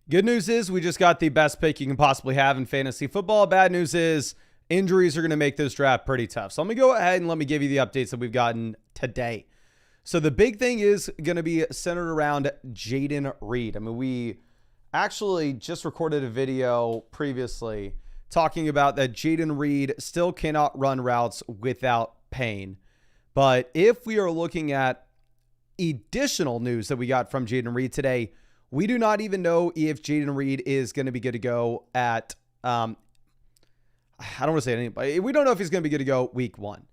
Good news is we just got the best pick you can possibly have in fantasy football. Bad news is injuries are going to make this draft pretty tough. So let me go ahead and let me give you the updates that we've gotten today. So the big thing is going to be centered around Jayden Reed. I mean, we actually just recorded a video previously talking about that Jayden Reed still cannot run routes without pain. But if we are looking at additional news that we got from Jayden Reed today, we do not even know if Jayden Reed is going to be good to go at, I don't want to say anybody. We don't know if he's going to be good to go week 1.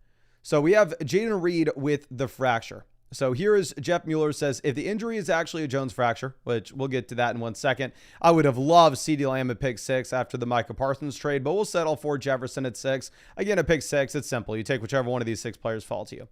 So we have Jayden Reed with the fracture. So here is Jeff Mueller says, if the injury is actually a Jones fracture, which we'll get to that in 1 second, I would have loved CeeDee Lamb at pick 6 after the Micah Parsons trade, but we'll settle for Jefferson at 6. Again, at pick 6, it's simple. You take whichever one of these 6 players fall to you.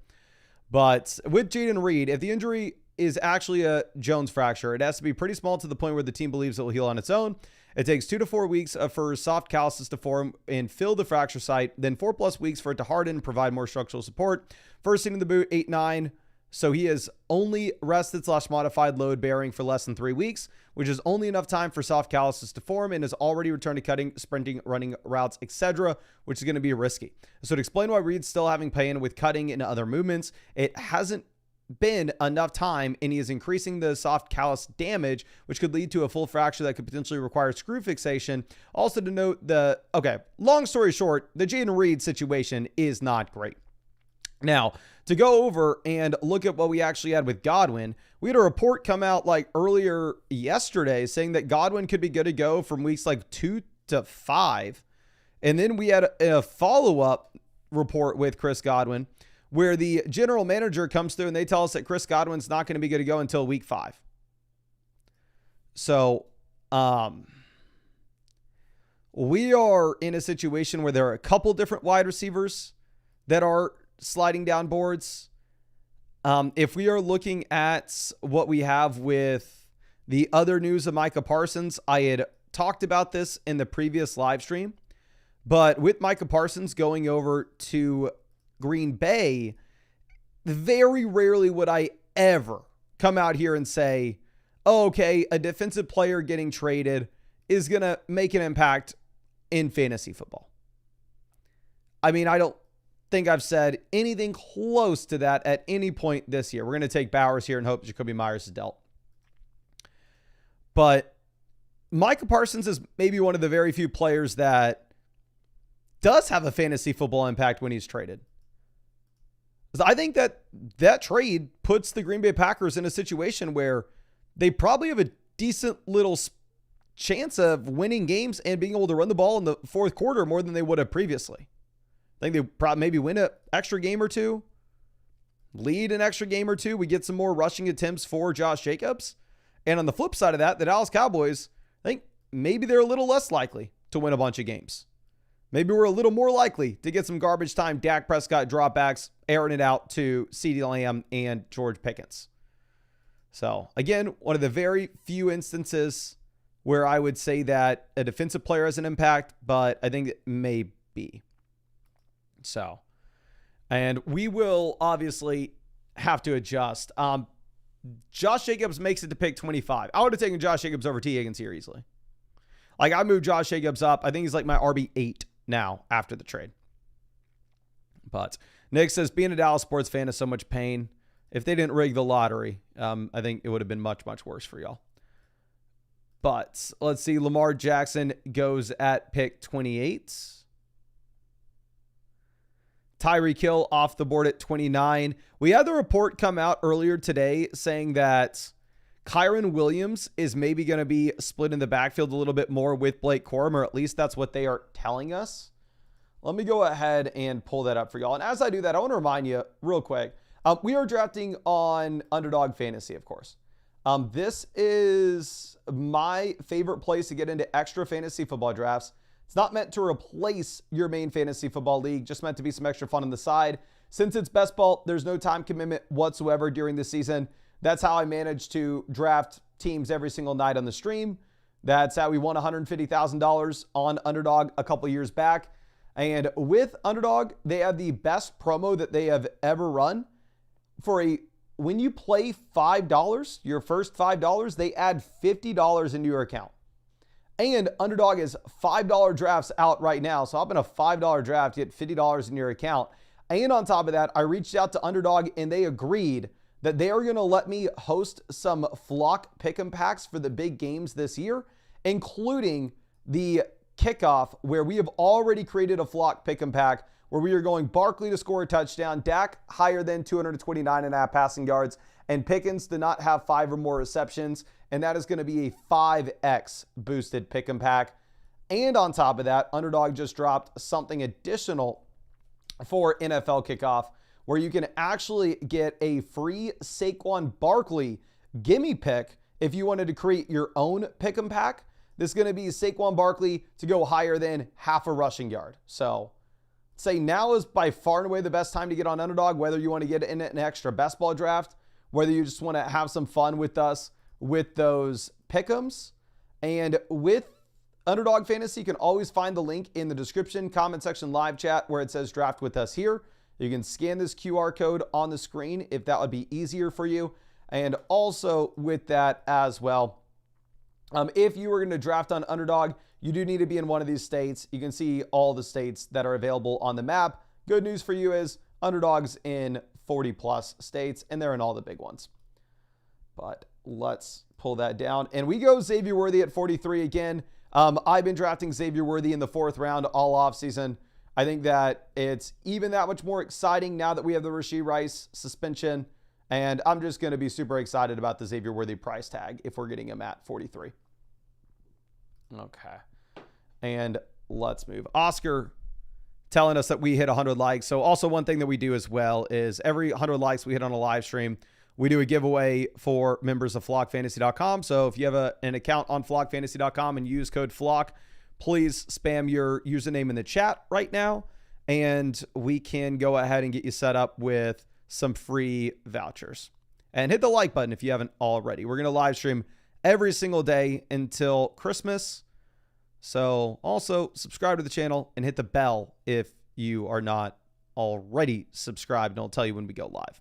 But with Jayden Reed, if the injury is actually a Jones fracture, it has to be pretty small to the point where the team believes it will heal on its own. It takes 2 to 4 weeks for soft calluses to form and fill the fracture site, then 4+ weeks for it to harden and provide more structural support. First seen in the boot, 8-9. So he has only rested / modified load bearing for less than 3 weeks, which is only enough time for soft calluses to form, and has already returned to cutting, sprinting, running routes, etc., which is going to be risky. So to explain why Reed's still having pain with cutting and other movements, it hasn't been enough time, and he is increasing the soft callus damage, which could lead to a full fracture that could potentially require screw fixation. Also to note long story short, the Jayden Reed situation is not great. Now, to go over and look at what we actually had with Godwin, we had a report come out like earlier yesterday saying that Godwin could be good to go from weeks like 2 to 5. And then we had a follow-up report with Chris Godwin where the general manager comes through and they tell us that Chris Godwin's not going to be good to go until week 5. So, we are in a situation where there are a couple different wide receivers that are sliding down boards. If we are looking at what we have with the other news of Micah Parsons, I had talked about this in the previous live stream, but with Micah Parsons going over to Green Bay, very rarely would I ever come out here and say, oh, okay, a defensive player getting traded is going to make an impact in fantasy football. I mean, I don't think I've said anything close to that at any point this year. We're going to take Bowers here and hope Jacoby Myers is dealt. But Micah Parsons is maybe one of the very few players that does have a fantasy football impact when he's traded. I think that trade puts the Green Bay Packers in a situation where they probably have a decent little chance of winning games and being able to run the ball in the fourth quarter more than they would have previously. I think they probably maybe win an extra game or two, lead an extra game or two. We get some more rushing attempts for Josh Jacobs. And on the flip side of that, the Dallas Cowboys, I think maybe they're a little less likely to win a bunch of games. Maybe we're a little more likely to get some garbage time Dak Prescott dropbacks, airing it out to CeeDee Lamb and George Pickens. So, again, one of the very few instances where I would say that a defensive player has an impact, but I think it may be. So, and we will obviously have to adjust. Josh Jacobs makes it to pick 25. I would have taken Josh Jacobs over T. Higgins here easily. Like, I moved Josh Jacobs up. I think he's like my RB8 now after the trade. But Nick says, being a Dallas sports fan is so much pain. If they didn't rig the lottery, I think it would have been much, much worse for y'all. But let's see. Lamar Jackson goes at pick 28. Tyreek Hill off the board at 29. We had the report come out earlier today saying that Kyron Williams is maybe going to be split in the backfield a little bit more with Blake Corum, or at least that's what they are telling us. Let me go ahead and pull that up for y'all. And as I do that, I want to remind you real quick, we are drafting on Underdog Fantasy, of course. This is my favorite place to get into extra fantasy football drafts. It's not meant to replace your main fantasy football league, just meant to be some extra fun on the side. Since it's best ball, there's no time commitment whatsoever during the season. That's how I managed to draft teams every single night on the stream. That's how we won $150,000 on Underdog a couple years back. And with Underdog, they have the best promo that they have ever run. When you play $5, your first $5, they add $50 into your account. And Underdog is $5 drafts out right now. So hop in a $5 draft, you get $50 in your account. And on top of that, I reached out to Underdog and they agreed that they are going to let me host some flock pick'em packs for the big games this year, including the kickoff, where we have already created a flock pick'em pack where we are going Barkley to score a touchdown, Dak higher than 229.5 passing yards, and Pickens to not have 5 or more receptions. And that is going to be a 5x boosted pick'em pack. And on top of that, Underdog just dropped something additional for NFL kickoff, where you can actually get a free Saquon Barkley gimme pick if you wanted to create your own pick'em pack. This is going to be Saquon Barkley to go higher than half a rushing yard. So say now is by far and away the best time to get on Underdog, whether you want to get in an extra best ball draft, whether you just want to have some fun with us with those pick'ems. And with Underdog Fantasy, you can always find the link in the description, comment section, live chat where it says draft with us here. You can scan this QR code on the screen if that would be easier for you. And also with that as well, if you were going to draft on Underdog, you do need to be in one of these states. You can see all the states that are available on the map. Good news for you is Underdog's in 40 plus states, and they're in all the big ones. But let's pull that down. And we go Xavier Worthy at 43 again. I've been drafting Xavier Worthy in the 4th round all offseason. I think that it's even that much more exciting now that we have the Rashee Rice suspension. And I'm just going to be super excited about the Xavier Worthy price tag if we're getting him at 43. Okay. And let's move. Oscar telling us that we hit 100 likes. So also one thing that we do as well is every 100 likes we hit on a live stream, we do a giveaway for members of flockfantasy.com. So if you have an account on flockfantasy.com and use code FLOCK, please spam your username in the chat right now, and we can go ahead and get you set up with some free vouchers. And hit the like button if you haven't already. We're going to live stream every single day until Christmas. So also subscribe to the channel and hit the bell if you are not already subscribed, and I'll tell you when we go live.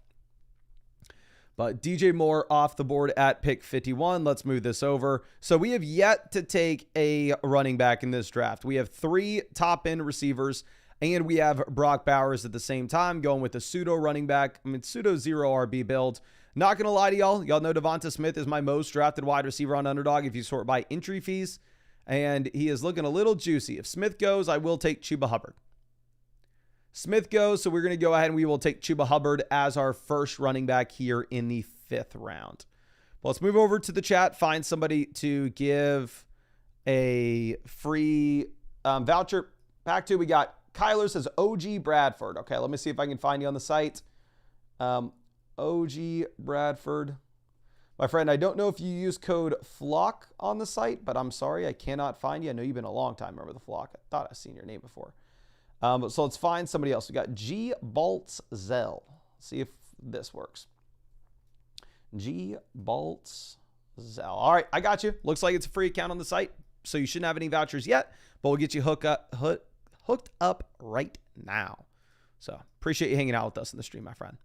But DJ Moore off the board at pick 51. Let's move this over. So we have yet to take a running back in this draft. We have 3 top-end receivers, and we have Brock Bowers at the same time going with a pseudo running back. I mean, pseudo 0 RB build. Not going to lie to y'all. Y'all know Devonta Smith is my most drafted wide receiver on Underdog if you sort by entry fees, and he is looking a little juicy. If Smith goes, I will take Chuba Hubbard. Smith goes, so we're going to go ahead and we will take Chuba Hubbard as our first running back here in the 5th round. Well, let's move over to the chat, find somebody to give a free voucher pack to. We got Kyler says OG Bradford. Okay, let me see if I can find you on the site. OG Bradford. My friend, I don't know if you use code FLOCK on the site, but I'm sorry, I cannot find you. I know you've been a long time member of the Flock. I thought I've seen your name before. So let's find somebody else. We got G Baltzel. See if this works. G Baltzel. All right, I got you. Looks like it's a free account on the site, so you shouldn't have any vouchers yet, but we'll get you hooked up right now. So appreciate you hanging out with us in the stream, my friend.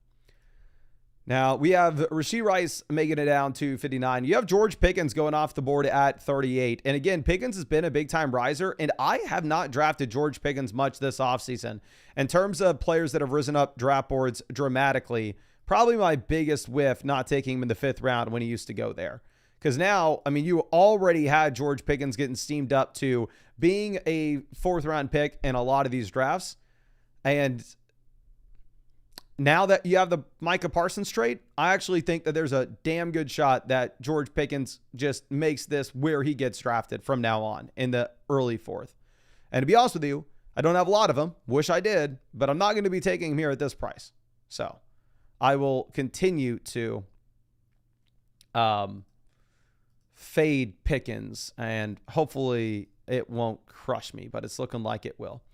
Now, we have Rashee Rice making it down to 59. You have George Pickens going off the board at 38. And again, Pickens has been a big-time riser, and I have not drafted George Pickens much this offseason. In terms of players that have risen up draft boards dramatically, probably my biggest whiff not taking him in the 5th round when he used to go there. Because now, I mean, you already had George Pickens getting steamed up to being a 4th-round pick in a lot of these drafts. And now that you have the Micah Parsons trade, I actually think that there's a damn good shot that George Pickens just makes this where he gets drafted from now on in the early 4th. And to be honest with you, I don't have a lot of them. Wish I did, but I'm not going to be taking him here at this price. So I will continue to fade Pickens, and hopefully it won't crush me, but it's looking like it will.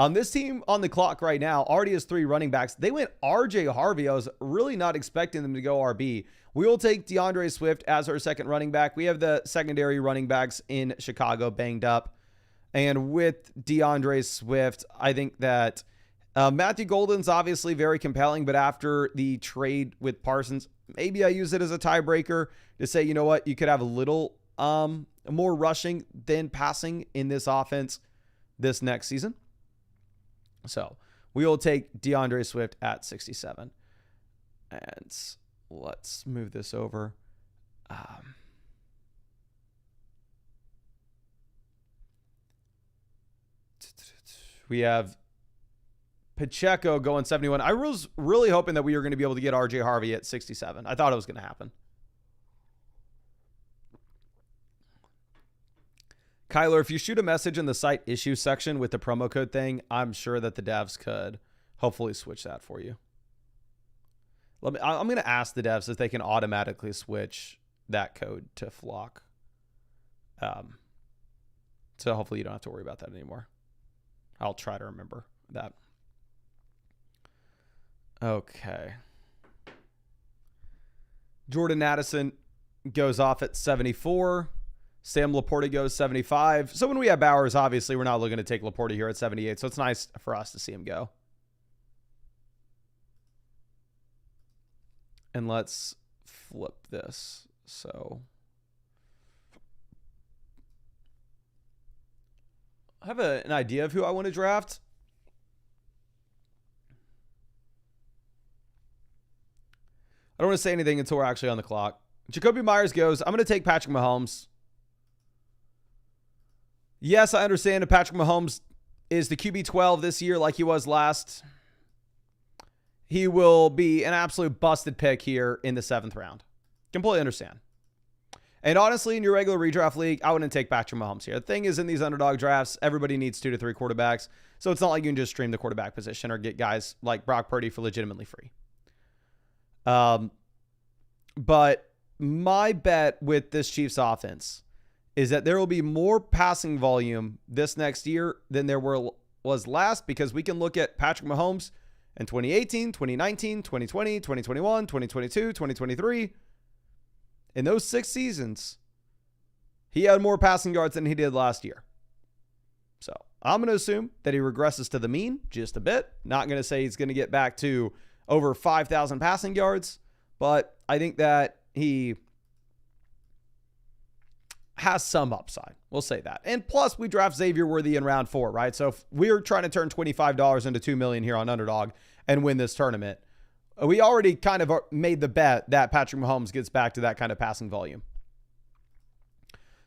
This team on the clock right now already has 3 running backs. They went RJ Harvey. I was really not expecting them to go RB. We will take DeAndre Swift as our second running back. We have the secondary running backs in Chicago banged up. And with DeAndre Swift, I think that Matthew Golden's obviously very compelling, but after the trade with Parsons, maybe I use it as a tiebreaker to say, you know what, you could have a little more rushing than passing in this offense this next season. So we will take DeAndre Swift at 67. And let's move this over. We have Pacheco going 71. I was really hoping that we were going to be able to get RJ Harvey at 67. I thought it was going to happen. Kyler, if you shoot a message in the site issue section with the promo code thing, I'm sure that the devs could hopefully switch that for you. I'm going to ask the devs if they can automatically switch that code to Flock. So hopefully you don't have to worry about that anymore. I'll try to remember that. Okay. Jordan Addison goes off at 74. Sam Laporta goes 75. So when we have Bowers, obviously we're not looking to take Laporta here at 78. So it's nice for us to see him go. And let's flip this. So I have an idea of who I want to draft. I don't want to say anything until we're actually on the clock. Jacoby Myers goes. I'm going to take Patrick Mahomes. Yes, I understand that Patrick Mahomes is the QB 12 this year like he was last. He will be an absolute busted pick here in the 7th round. Completely understand. And honestly, in your regular redraft league, I wouldn't take Patrick Mahomes here. The thing is, in these underdog drafts, everybody needs 2 to 3 quarterbacks. So it's not like you can just stream the quarterback position or get guys like Brock Purdy for legitimately free. But my bet with this Chiefs offense is that there will be more passing volume this next year than there was last, because we can look at Patrick Mahomes in 2018, 2019, 2020, 2021, 2022, 2023. In those 6 seasons, he had more passing yards than he did last year. So I'm going to assume that he regresses to the mean just a bit. Not going to say he's going to get back to over 5,000 passing yards, but I think that he has some upside. We'll say that. And plus, we draft Xavier Worthy in round 4, right? So if we're trying to turn $25 into $2 million here on Underdog and win this tournament, we already kind of made the bet that Patrick Mahomes gets back to that kind of passing volume.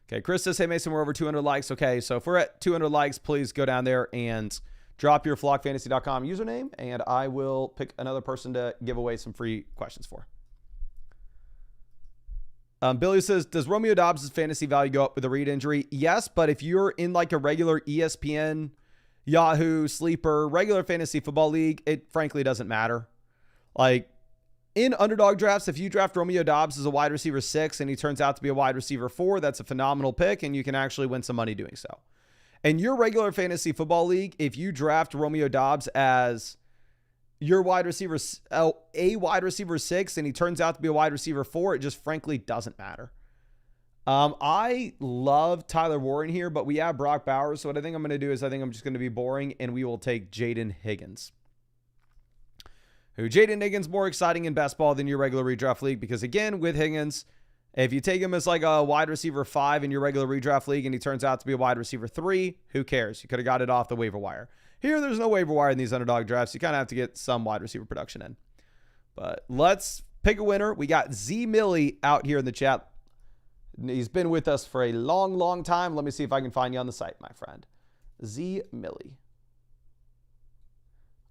Okay, Chris says, hey, Mason, we're over 200 likes. Okay, so if we're at 200 likes, please go down there and drop your flockfantasy.com username, and I will pick another person to give away some free questions for. Billy says, does Romeo Dobbs' fantasy value go up with a Reed injury? Yes, but if you're in like a regular ESPN, Yahoo, Sleeper, regular fantasy football league, it frankly doesn't matter. Like in underdog drafts, if you draft Romeo Dobbs as a wide receiver 6 and he turns out to be a wide receiver 4, that's a phenomenal pick, and you can actually win some money doing so. In your regular fantasy football league, if you draft Romeo Dobbs as your wide receiver, a wide receiver 6, and he turns out to be a wide receiver 4, it just frankly doesn't matter. I love Tyler Warren here, but we have Brock Bowers. So what I think I'm going to do is I think I'm just going to be boring, and we will take Jaden Higgins. Jaden Higgins more exciting in best ball than your regular redraft league, because again, with Higgins, if you take him as like a wide receiver 5 in your regular redraft league and he turns out to be a wide receiver 3, who cares? You could have got it off the waiver wire. Here, there's no waiver wire in these underdog drafts. You kind of have to get some wide receiver production in. But let's pick a winner. We got Z Millie out here in the chat. He's been with us for a long, long time. Let me see if I can find you on the site, my friend. Z Millie.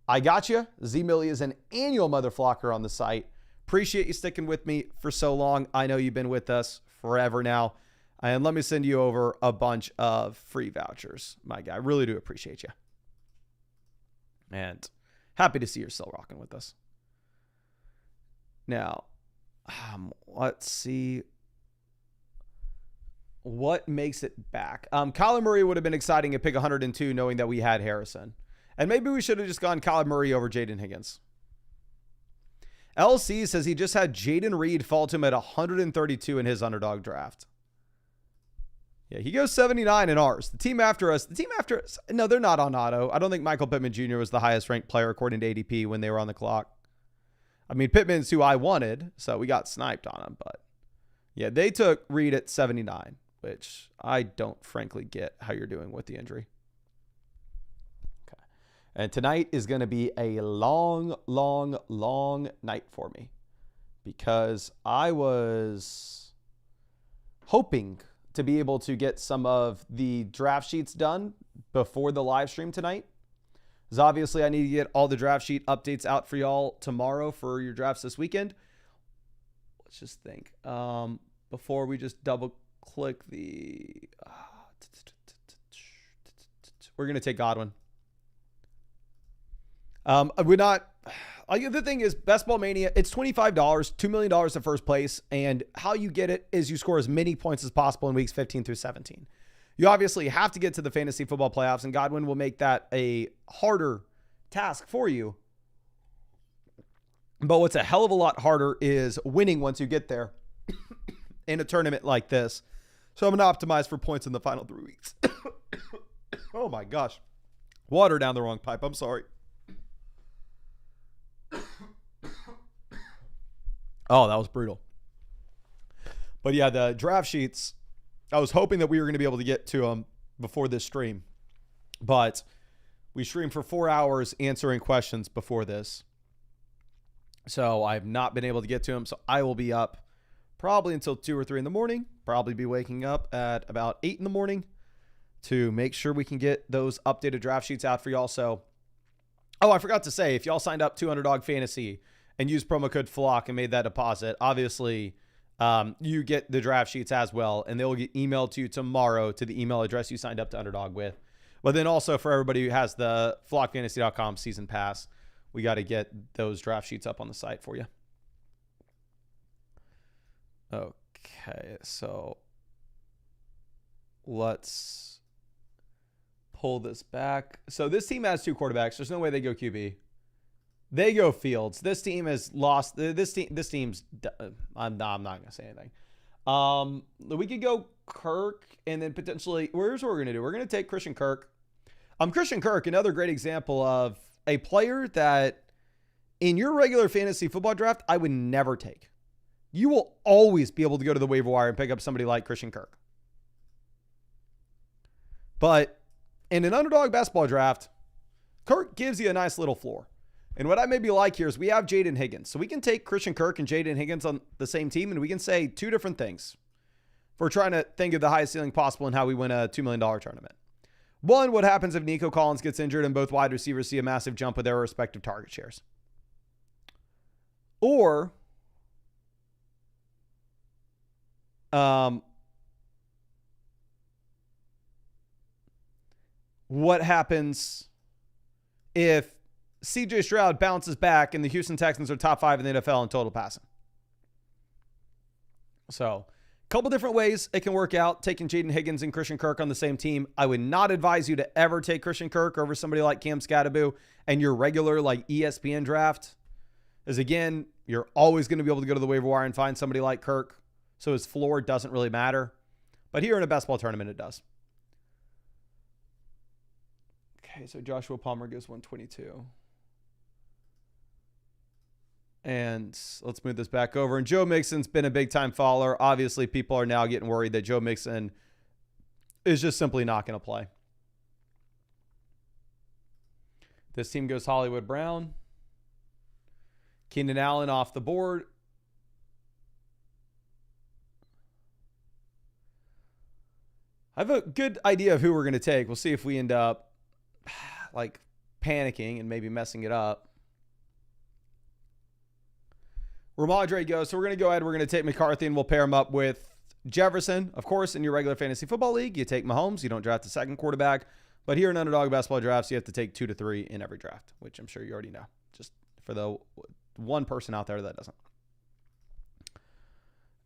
I got you. Z Millie is an annual mother flocker on the site. Appreciate you sticking with me for so long. I know you've been with us forever now. And let me send you over a bunch of free vouchers, my guy. I really do appreciate you. And happy to see you're still rocking with us. Now, let's see what makes it back. Kyler Murray would have been exciting at pick 102 knowing that we had Harrison. And maybe we should have just gone Kyler Murray over Jaden Higgins. LC says he just had Jaden Reed fall to him at 132 in his underdog draft. Yeah, he goes 79 in ours. The team after us, no, they're not on auto. I don't think Michael Pittman Jr. was the highest ranked player according to ADP when they were on the clock. I mean, Pittman's who I wanted, so we got sniped on him. But yeah, they took Reed at 79. which I don't frankly get how you're doing with the injury. Okay. And tonight is going to be a long, long, long night for me because I was hoping to be able to get some of the draft sheets done before the live stream tonight. Because obviously I need to get all the draft sheet updates out for y'all tomorrow for your drafts this weekend. Let's just think. Before we just double click the... we're going to take Godwin. We're not... The thing is, Best Ball Mania, it's $25, $2 million to first place, and how you get it is you score as many points as possible in weeks 15 through 17. You obviously have to get to the fantasy football playoffs, and Godwin will make that a harder task for you. But what's a hell of a lot harder is winning once you get there in a tournament like this. So I'm going to optimize for points in the final 3 weeks. Oh my gosh. Water down the wrong pipe. I'm sorry. Oh, that was brutal. But yeah, the draft sheets, I was hoping that we were going to be able to get to them before this stream. But we streamed for 4 hours answering questions before this. So I've not been able to get to them. So I will be up probably until 2 or 3 in the morning. Probably be waking up at about 8 in the morning to make sure we can get those updated draft sheets out for y'all. So, oh, I forgot to say, if y'all signed up to Underdog Fantasy and used promo code FLOCK and made that deposit, obviously you get the draft sheets as well, and they'll get emailed to you tomorrow to the email address you signed up to Underdog with. But then also for everybody who has the flockfantasy.com season pass, we got to get those draft sheets up on the site for you. Okay, so let's pull this back. So this team has 2 quarterbacks. There's no way they go QB. They go Fields. This team has lost. This team's. I'm not going to say anything. We could go Kirk and then potentially. Here's what we're going to do. We're going to take Christian Kirk. Christian Kirk, another great example of a player that in your regular fantasy football draft, I would never take. You will always be able to go to the waiver wire and pick up somebody like Christian Kirk. But in an underdog basketball draft, Kirk gives you a nice little floor. And what I maybe like here is we have Jaden Higgins. So we can take Christian Kirk and Jaden Higgins on the same team, and we can say 2 different things. If we're trying to think of the highest ceiling possible and how we win a $2 million tournament. One, what happens if Nico Collins gets injured and both wide receivers see a massive jump with their respective target shares? Or, what happens if CJ Stroud bounces back and the Houston Texans are top 5 in the NFL in total passing? So, a couple different ways it can work out, taking Jaden Higgins and Christian Kirk on the same team. I would not advise you to ever take Christian Kirk over somebody like Cam Scatterbo and your regular like ESPN draft. As again, you're always going to be able to go to the waiver wire and find somebody like Kirk. So his floor doesn't really matter. But here in a best ball tournament, it does. Okay, so Joshua Palmer goes 122. And let's move this back over. And Joe Mixon's been a big-time faller. Obviously, people are now getting worried that Joe Mixon is just simply not going to play. This team goes Hollywood Brown. Keenan Allen off the board. I have a good idea of who we're going to take. We'll see if we end up like panicking and maybe messing it up. Ramadre goes, so we're going to go ahead. We're going to take McCarthy and we'll pair him up with Jefferson. Of course, in your regular fantasy football league, you take Mahomes. You don't draft a second quarterback. But here in underdog basketball drafts, you have to take 2 to 3 in every draft, which I'm sure you already know. Just for the one person out there that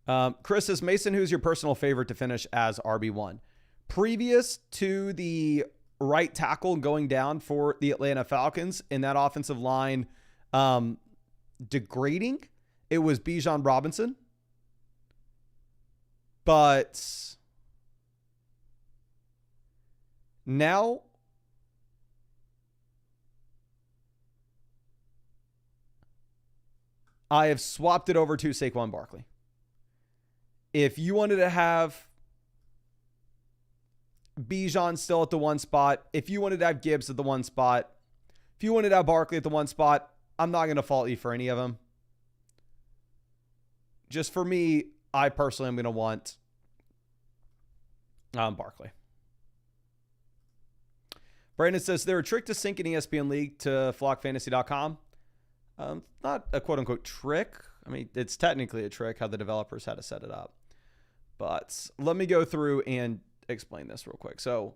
doesn't. Chris says, Mason, who's your personal favorite to finish as RB1? Previous to the right tackle going down for the Atlanta Falcons in that offensive line degrading, it was Bijan Robinson. But now I have swapped it over to Saquon Barkley. If you wanted to have Bijan still at the one spot. If you wanted to have Gibbs at the one spot, if you wanted to have Barkley at the one spot, I'm not going to fault you for any of them. Just for me, I personally am going to want Barkley. Brandon says, there a trick to sync an ESPN league to flockfantasy.com? Not a quote-unquote trick. I mean, it's technically a trick how the developers had to set it up. But let me go through and explain this real quick. So,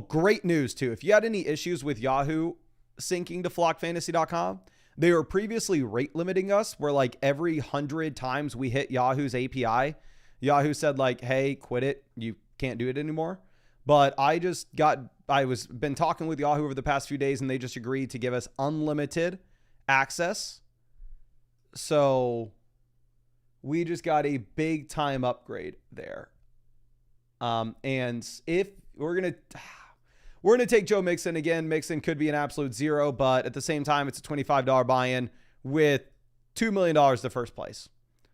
great news, too. If you had any issues with Yahoo syncing to flockfantasy.com, they were previously rate limiting us, where like every 100 times we hit Yahoo's API, Yahoo said like, hey, quit it. You can't do it anymore. But been talking with Yahoo over the past few days, and they just agreed to give us unlimited access. So we just got a big time upgrade there. And if we're going to take Joe Mixon again, Mixon could be an absolute zero, but at the same time, it's a $25 buy-in with $2 million to first place.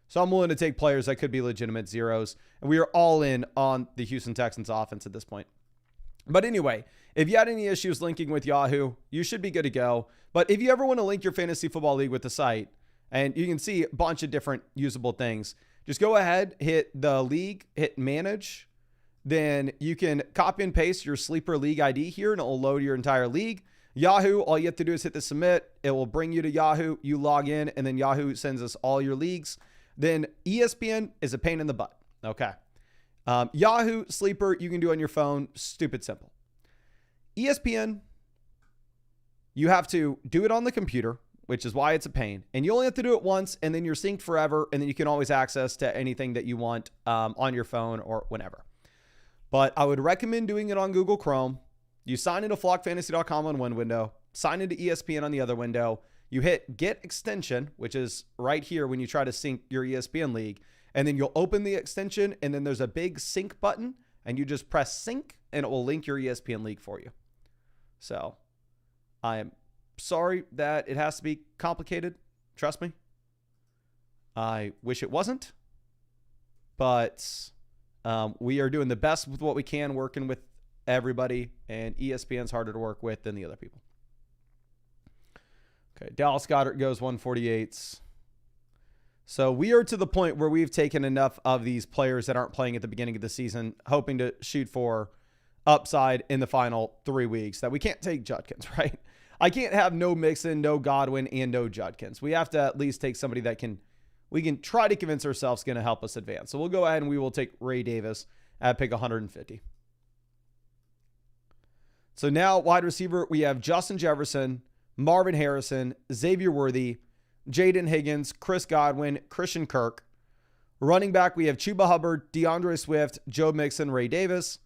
So I'm willing to take players that could be legitimate zeros. And we are all in on the Houston Texans offense at this point. But anyway, if you had any issues linking with Yahoo, you should be good to go. But if you ever want to link your fantasy football league with the site, and you can see a bunch of different usable things, just go ahead, hit the league, hit manage. Then you can copy and paste your sleeper league ID here, and it will load your entire league. Yahoo, all you have to do is hit the submit. It will bring you to Yahoo. You log in, and then Yahoo sends us all your leagues. Then ESPN is a pain in the butt. Okay. Yahoo Sleeper, you can do on your phone. Stupid simple. ESPN, you have to do it on the computer, which is why it's a pain. And you only have to do it once, and then you're synced forever, and then you can always access to anything that you want on your phone or whenever. But I would recommend doing it on Google Chrome. You sign into flockfantasy.com on one window, sign into ESPN on the other window. You hit Get Extension, which is right here when you try to sync your ESPN league. And then you'll open the extension, and then there's a big sync button, and you just press sync, and it will link your ESPN league for you. So I am sorry that it has to be complicated. Trust me. I wish it wasn't. But we are doing the best with what we can, working with everybody, and ESPN's harder to work with than the other people. Okay, Dallas Goedert goes 148s. So we are to the point where we've taken enough of these players that aren't playing at the beginning of the season, hoping to shoot for upside in the final 3 weeks, that we can't take Judkins, right? I can't have no Mixon, no Godwin, and no Judkins. We have to at least take somebody that we can try to convince ourselves is going to help us advance. So we'll go ahead and we will take Ray Davis at pick 150. So now wide receiver, we have Justin Jefferson, Marvin Harrison, Xavier Worthy, Jaden Higgins, Chris Godwin, Christian Kirk. Running back, we have Chuba Hubbard, DeAndre Swift, Joe Mixon, Ray Davis.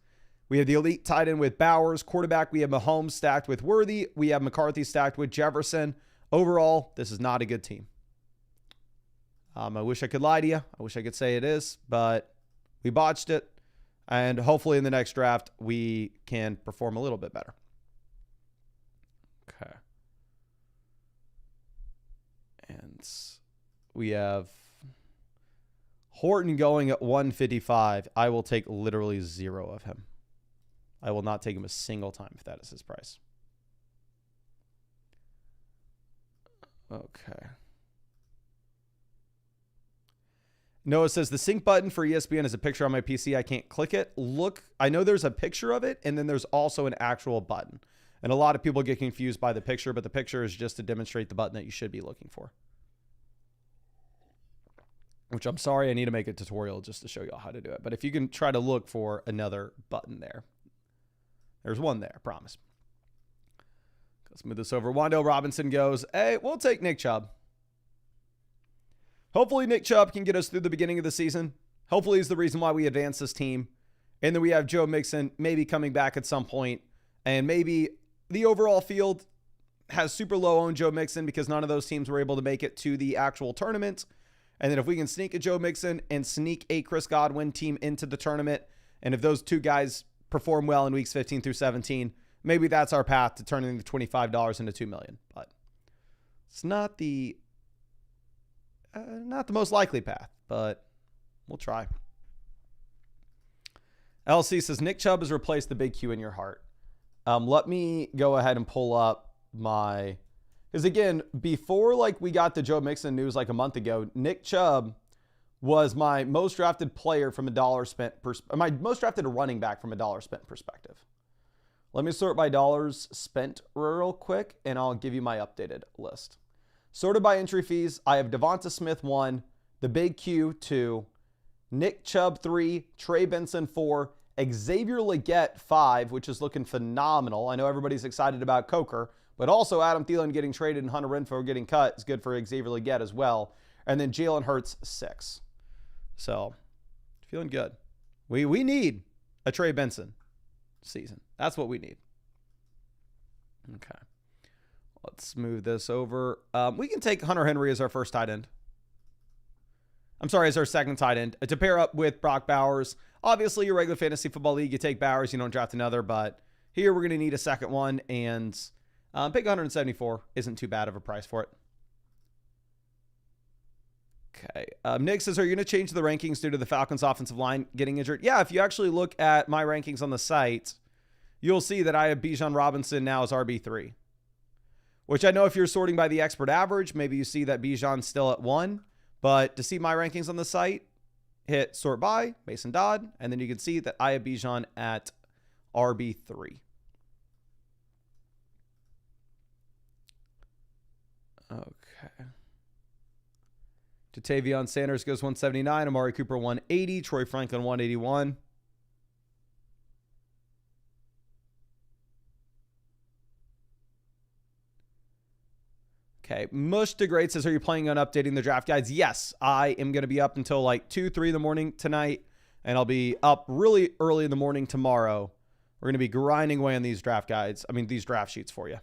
We have the elite tight end with Bowers. Quarterback, we have Mahomes stacked with Worthy. We have McCarthy stacked with Jefferson. Overall, this is not a good team. I wish I could lie to you. I wish I could say it is, but we botched it. And hopefully in the next draft, we can perform a little bit better. Okay. And we have Horton going at 155. I will take literally zero of him. I will not take him a single time if that is his price. Okay. Noah says the sync button for ESPN is a picture on my PC. I can't click it. Look, I know there's a picture of it, and then there's also an actual button. And a lot of people get confused by the picture, but the picture is just to demonstrate the button that you should be looking for. Which I'm sorry, I need to make a tutorial just to show y'all how to do it. But if you can try to look for another button there. There's one there, I promise. Let's move this over. Wando Robinson goes, hey, we'll take Nick Chubb. Hopefully Nick Chubb can get us through the beginning of the season. Hopefully he's the reason why we advance this team. And then we have Joe Mixon maybe coming back at some point. And maybe the overall field has super low on Joe Mixon because none of those teams were able to make it to the actual tournament. And then if we can sneak a Joe Mixon and sneak a Chris Godwin team into the tournament, and if those two guys perform well in weeks 15 through 17, maybe that's our path to turning the $25 into $2 million. But it's not the most likely path, but we'll try. LC says, Nick Chubb has replaced the big Q in your heart. Let me go ahead and pull up my, because again, before like we got the Joe Mixon news like a month ago, Nick Chubb was my most drafted player from a dollar spent, my most drafted running back from a dollar spent perspective. Let me sort by dollars spent real quick, and I'll give you my updated list. Sorted by entry fees, I have Devonta Smith 1, the Big Q 2, Nick Chubb 3, Trey Benson 4, Xavier Legette 5, which is looking phenomenal. I know everybody's excited about Coker, but also Adam Thielen getting traded and Hunter Renfrow getting cut is good for Xavier Legette as well. And then Jalen Hurts 6. So, feeling good. We need a Trey Benson season. That's what we need. Okay. Let's move this over. We can take Hunter Henry as our first tight end. I'm sorry, as our second tight end. To pair up with Brock Bowers. Obviously, your regular fantasy football league, you take Bowers, you don't draft another. But here we're going to need a second one. And pick 174 isn't too bad of a price for it. Okay. Nick says, are you going to change the rankings due to the Falcons offensive line getting injured? Yeah, if you actually look at my rankings on the site, you'll see that I have Bijan Robinson now as RB3. Which I know if you're sorting by the expert average, maybe you see that Bijan's still at 1. But to see my rankings on the site, hit sort by, Mason Dodd, and then you can see that I have Bijan at RB3. Okay. Jatavion Sanders goes 179. Amari Cooper 180. Troy Franklin 181. Okay. Mush to Great says, are you planning on updating the draft guides? Yes, I am going to be up until like 2, 3 in the morning tonight, and I'll be up really early in the morning tomorrow. We're going to be grinding away on these draft guides. I mean, these draft sheets for you.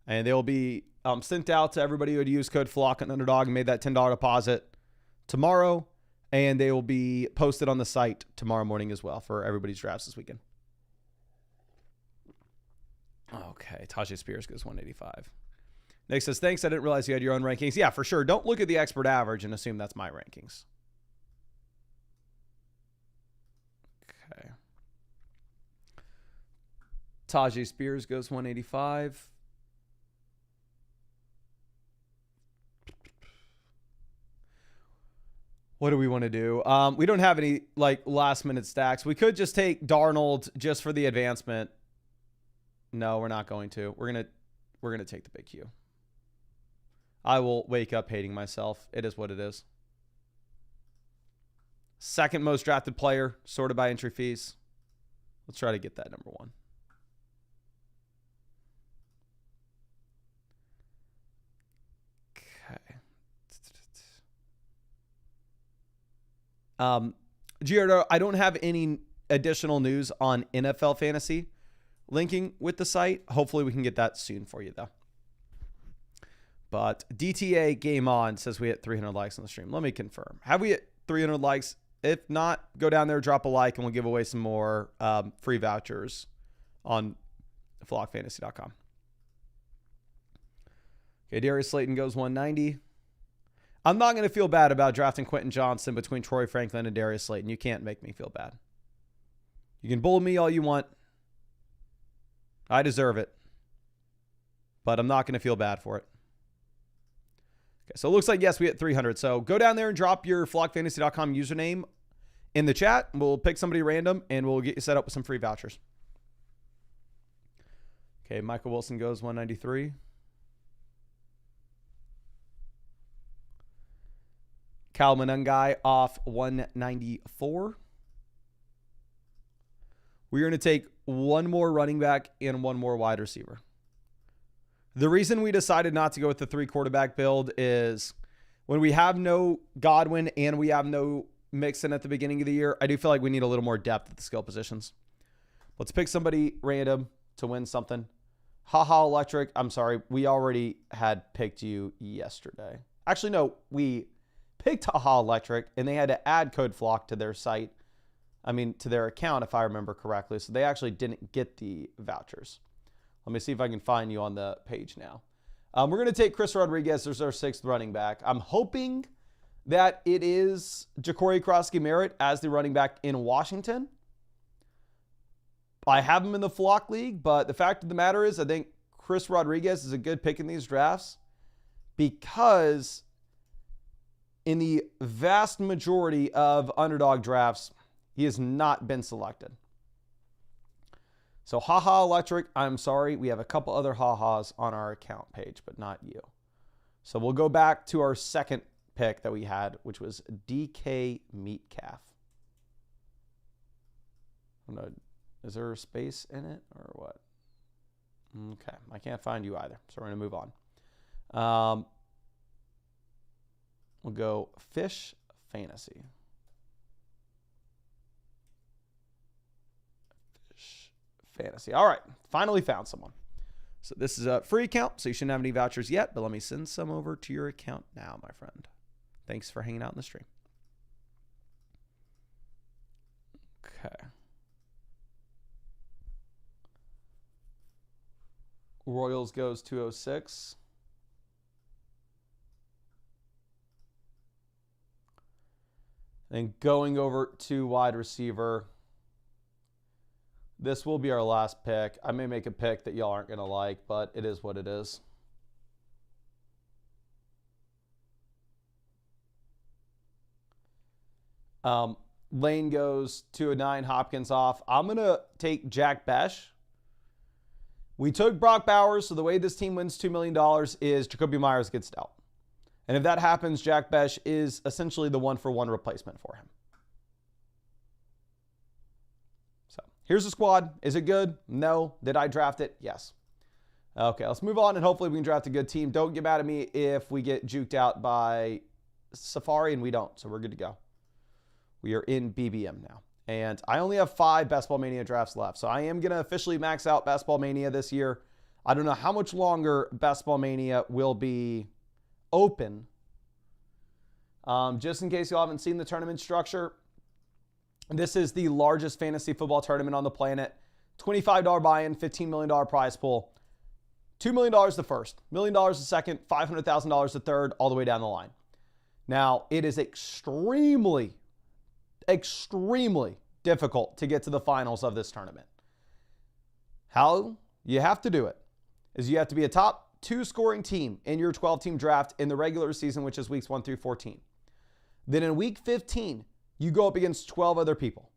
And they will be sent out to everybody who had used code FLOCK on Underdog and made that $10 deposit tomorrow. And they will be posted on the site tomorrow morning as well for everybody's drafts this weekend. Okay. Tajay Spears goes 185. Nick says, thanks. I didn't realize you had your own rankings. Yeah, for sure. Don't look at the expert average and assume that's my rankings. Okay. Tajay Spears goes 185. What do we want to do? We don't have any like last minute stacks. We could just take Darnold just for the advancement. No, we're not going to. We're gonna take the big Q. I will wake up hating myself. It is what it is. Second most drafted player, sorted by entry fees. Let's try to get that number 1. Giardo, I don't have any additional news on NFL fantasy linking with the site. Hopefully we can get that soon for you though. But DTA Game On says we hit 300 likes on the stream. Let me confirm. Have we hit 300 likes? If not, go down there, drop a like, and we'll give away some more free vouchers on flockfantasy.com. Okay, Darius Slayton goes 190. I'm not going to feel bad about drafting Quentin Johnson between Troy Franklin and Darius Slayton. You can't make me feel bad. You can bull me all you want. I deserve it. But I'm not going to feel bad for it. Okay, so it looks like, yes, we hit 300. So go down there and drop your flockfantasy.com username in the chat. We'll pick somebody random, and we'll get you set up with some free vouchers. Okay, Michael Wilson goes 193. Cal Monungai off 194. We're going to take one more running back and one more wide receiver. The reason we decided not to go with the 3 quarterback build is when we have no Godwin and we have no Mixon at the beginning of the year, I do feel like we need a little more depth at the skill positions. Let's pick somebody random to win something. Haha Electric. I'm sorry. We already had picked you yesterday. Actually, no, we picked Haha Electric and they had to add code FLOCK to their site. I mean, to their account, if I remember correctly. So they actually didn't get the vouchers. Let me see if I can find you on the page now. We're going to take Chris Rodriguez as our 6th running back. I'm hoping that it is Ja'Cory Krosky-Merritt as the running back in Washington. I have him in the flock league, but the fact of the matter is I think Chris Rodriguez is a good pick in these drafts because in the vast majority of underdog drafts, he has not been selected. So haha electric, I'm sorry. We have a couple other ha-has on our account page, but not you. So we'll go back to our second pick that we had, which was DK Metcalf. I don't know, is there a space in it or what? Okay, I can't find you either, so we're going to move on. We'll go Fish Fantasy. Fish Fantasy. All right, finally found someone. So this is a free account, so you shouldn't have any vouchers yet, but let me send some over to your account now, my friend. Thanks for hanging out in the stream. Okay. Royals goes 206. And going over to wide receiver. This will be our last pick. I may make a pick that y'all aren't going to like, but it is what it is. Lane goes 209, Hopkins off. I'm going to take Jack Besh. We took Brock Bowers, so the way this team wins $2 million is Jacoby Myers gets dealt. And if that happens, Jack Besh is essentially the one-for-one replacement for him. So here's the squad. Is it good? No. Did I draft it? Yes. Okay, let's move on, and hopefully we can draft a good team. Don't get mad at me if we get juked out by Safari, and we don't, so we're good to go. We are in BBM now. And I only have 5 Best Ball Mania drafts left. So I am going to officially max out Best Ball Mania this year. I don't know how much longer Best Ball Mania will be open. Just in case you haven't seen the tournament structure, this is the largest fantasy football tournament on the planet. $25 buy-in, $15 million prize pool. $2 million the first, $1 million the second, $500,000 the third, all the way down the line. Now, it is extremely difficult to get to the finals of this tournament. How you have to do it is you have to be a top 2 scoring team in your 12-team draft in the regular season, which is weeks 1 through 14. Then in week 15, you go up against 12 other people.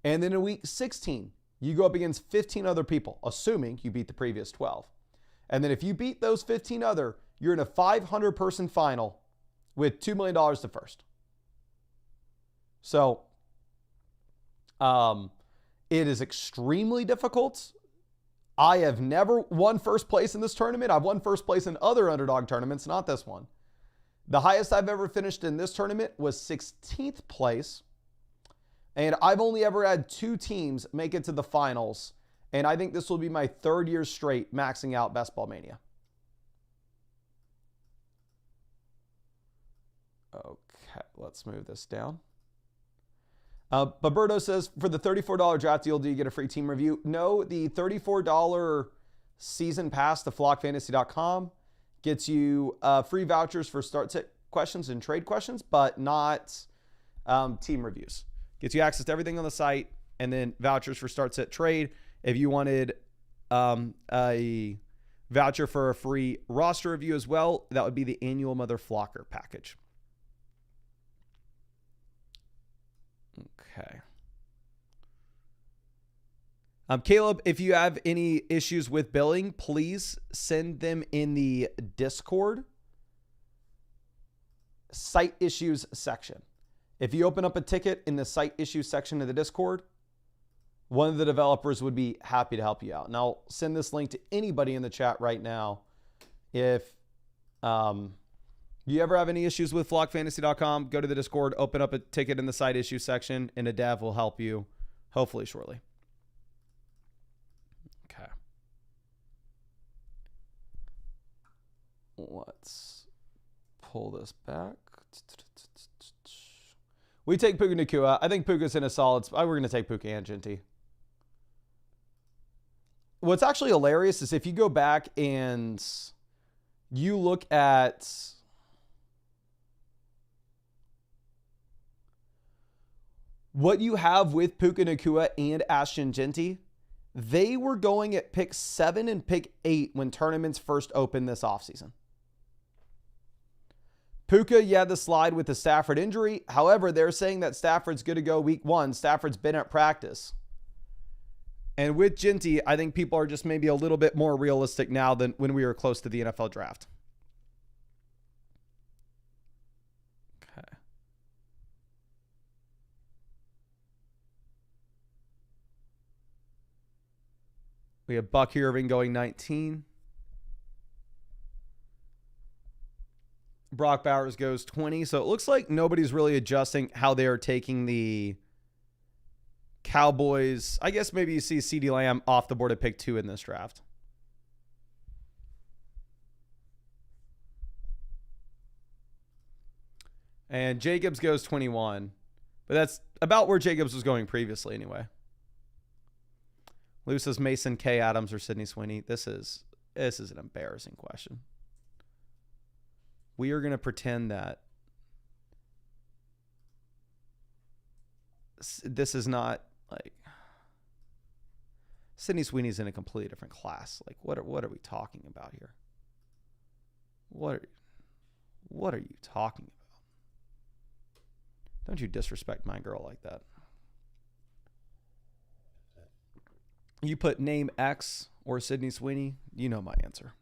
And then in week 16, you go up against 15 other people, assuming you beat the previous 12. And then if you beat those 15 other, you're in a 500-person final with $2 million to first. So it is extremely difficult. I have never won first place in this tournament. I've won first place in other underdog tournaments, not this one. The highest I've ever finished in this tournament was 16th place. And I've only ever had 2 teams make it to the finals. And I think this will be my 3rd year straight maxing out Best Ball Mania. Okay, let's move this down. Baberto says, for the $34 draft deal, do you get a free team review? No, the $34 season pass to flockfantasy.com gets you free vouchers for start set questions and trade questions, but not team reviews. Gets you access to everything on the site and then vouchers for start set trade. If you wanted a voucher for a free roster review as well, that would be the annual Mother Flocker package. Okay. Caleb, if you have any issues with billing, please send them in the Discord site issues section. If you open up a ticket in the site issues section of the Discord, one of the developers would be happy to help you out. And I'll send this link to anybody in the chat right now. If you ever have any issues with flockfantasy.com, go to the Discord, open up a ticket in the site issue section, and a dev will help you, hopefully shortly. Okay. Let's pull this back. We take Puka Nacua. I think Puka's in a solid spot. We're going to take Puka and Ginty. What's actually hilarious is if you go back and you look at What you have with Puka Nacua and Ashton Genty, they were going at pick 7 and pick 8 when tournaments first opened this offseason. Puka, the slide with the Stafford injury. However, they're saying that Stafford's good to go week 1. Stafford's been at practice. And with Genty, I think people are just maybe a little bit more realistic now than when we were close to the NFL draft. Okay. We have Buck Irving going 19. Brock Bowers goes 20. So it looks like nobody's really adjusting how they are taking the Cowboys. I guess maybe you see CeeDee Lamb off the board at pick 2 in this draft. And Jacobs goes 21. But that's about where Jacobs was going previously anyway. Lou says Mason K. Adams or Sidney Sweeney. This is an embarrassing question. We are going to pretend that this is not like Sidney Sweeney's in a completely different class. Like what are we talking about here? What are you talking about? Don't you disrespect my girl like that. You put name X or Sidney Sweeney, you know my answer.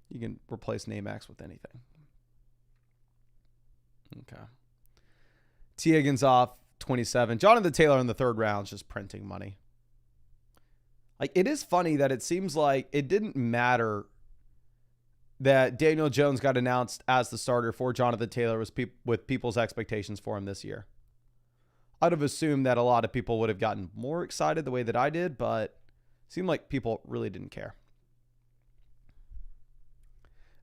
You can replace name X with anything. Okay. T. Higgins off 27. Jonathan Taylor in the 3rd round is just printing money. Like, it is funny that it seems like it didn't matter that Daniel Jones got announced as the starter for Jonathan Taylor with people's expectations for him this year. I'd have assumed that a lot of people would have gotten more excited the way that I did, but it seemed like people really didn't care.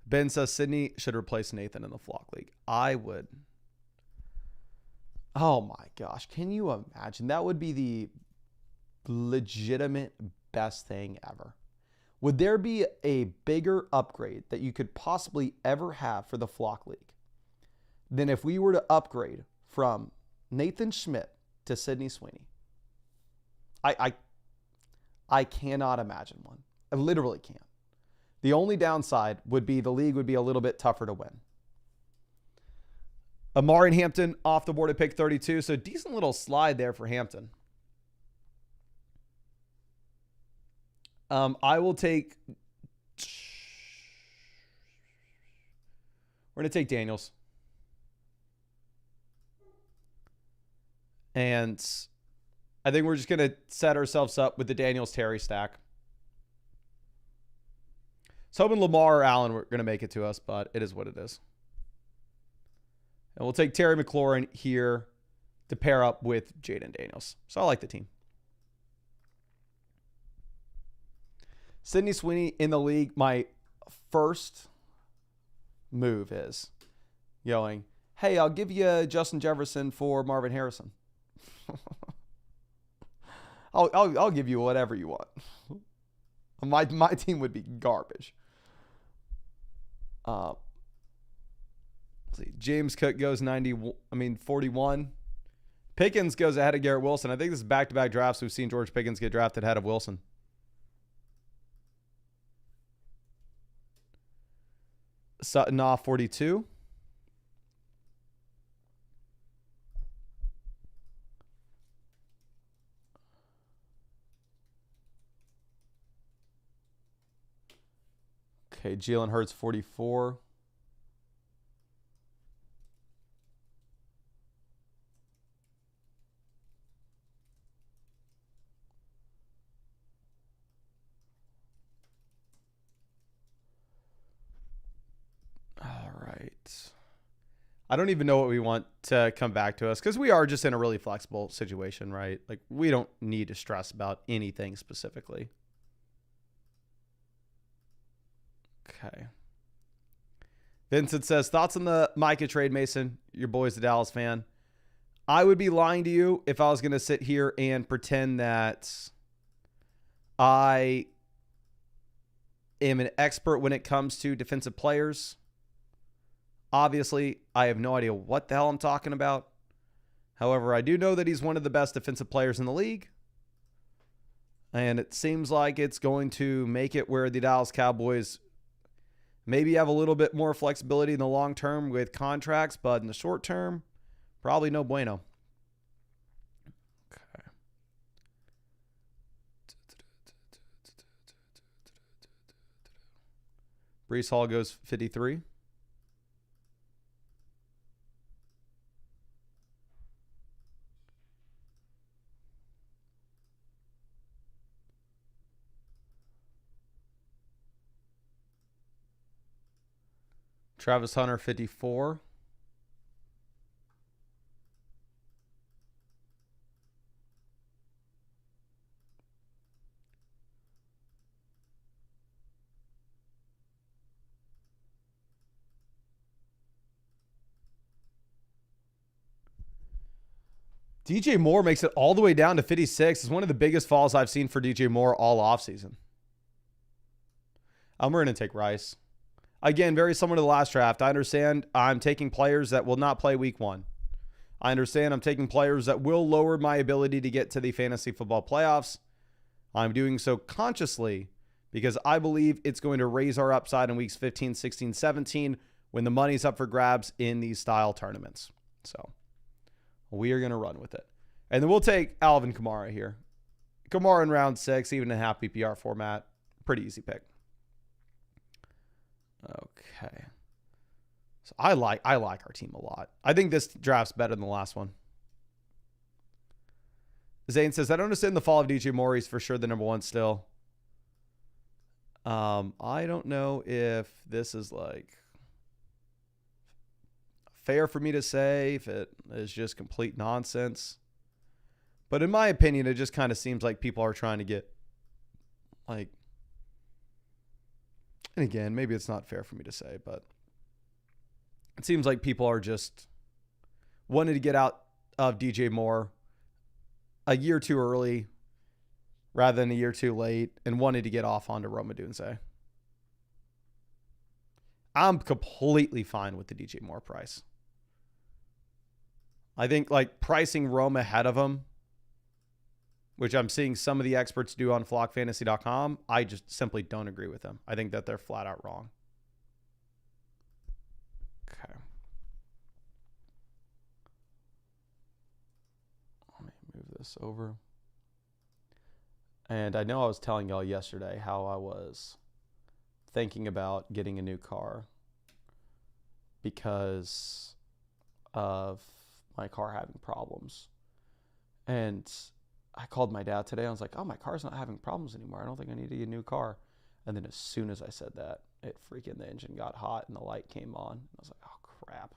Ben says Sydney should replace Nathan in the Flock League. I would. Oh my gosh. Can you imagine? That would be the legitimate best thing ever. Would there be a bigger upgrade that you could possibly ever have for the Flock League than if we were to upgrade from Nathan Schmidt to Sidney Sweeney? I cannot imagine one. I literally can't. The only downside would be the league would be a little bit tougher to win. Amari Hampton off the board at pick 32. So decent little slide there for Hampton. I will take... We're going to take Daniels. And I think we're just going to set ourselves up with the Daniels-Terry stack. So hoping Lamar or Allen were going to make it to us, but it is what it is. And we'll take Terry McLaurin here to pair up with Jaden Daniels. So I like the team. Sidney Sweeney in the league, my first move is going, hey, I'll give you Justin Jefferson for Marvin Harrison. I'll give you whatever you want. My team would be garbage. Let's see. James Cook goes 41. Pickens goes ahead of Garrett Wilson. I think this is back-to-back drafts. We've seen George Pickens get drafted ahead of Wilson. Sutton off 42. Okay, Jalen Hurts 44. All right. I don't even know what we want to come back to us because we are just in a really flexible situation, right? Like, we don't need to stress about anything specifically. Okay. Vincent says, thoughts on the Micah trade, Mason? Your boy's a Dallas fan. I would be lying to you if I was going to sit here and pretend that I am an expert when it comes to defensive players. Obviously, I have no idea what the hell I'm talking about. However, I do know that he's one of the best defensive players in the league. And it seems like it's going to make it where the Dallas Cowboys maybe have a little bit more flexibility in the long term with contracts, but in the short term, probably no bueno. Okay. Breece Hall goes 53. Travis Hunter, 54. DJ Moore makes it all the way down to 56. It's one of the biggest falls I've seen for DJ Moore all offseason. We're going to take Rice. Again, very similar to the last draft. I understand I'm taking players that will not play week 1. I understand I'm taking players that will lower my ability to get to the fantasy football playoffs. I'm doing so consciously because I believe it's going to raise our upside in weeks 15, 16, 17 when the money's up for grabs in these style tournaments. So we are going to run with it. And then we'll take Alvin Kamara here. Kamara in round 6, even in half PPR format. Pretty easy pick. Okay. So I like our team a lot. I think this draft's better than the last one. Zane says, I don't understand the fall of DJ Moore. He's for sure the number 1 still. I don't know if this is like fair for me to say, if it is just complete nonsense. But in my opinion, it just kind of seems like people are trying to get like, and again, maybe it's not fair for me to say, but it seems like people are just wanting to get out of DJ Moore a year too early rather than a year too late and wanted to get off onto Rome Odunze. I'm completely fine with the DJ Moore price. I think like pricing Rome ahead of him, which I'm seeing some of the experts do on flockfantasy.com, I just simply don't agree with them. I think that they're flat out wrong. Okay. Let me move this over. And I know I was telling y'all yesterday how I was thinking about getting a new car because of my car having problems. And I called my dad today. I was like, oh, my car's not having problems anymore. I don't think I need to get a new car. And then as soon as I said that, the engine got hot and the light came on. I was like, oh, crap.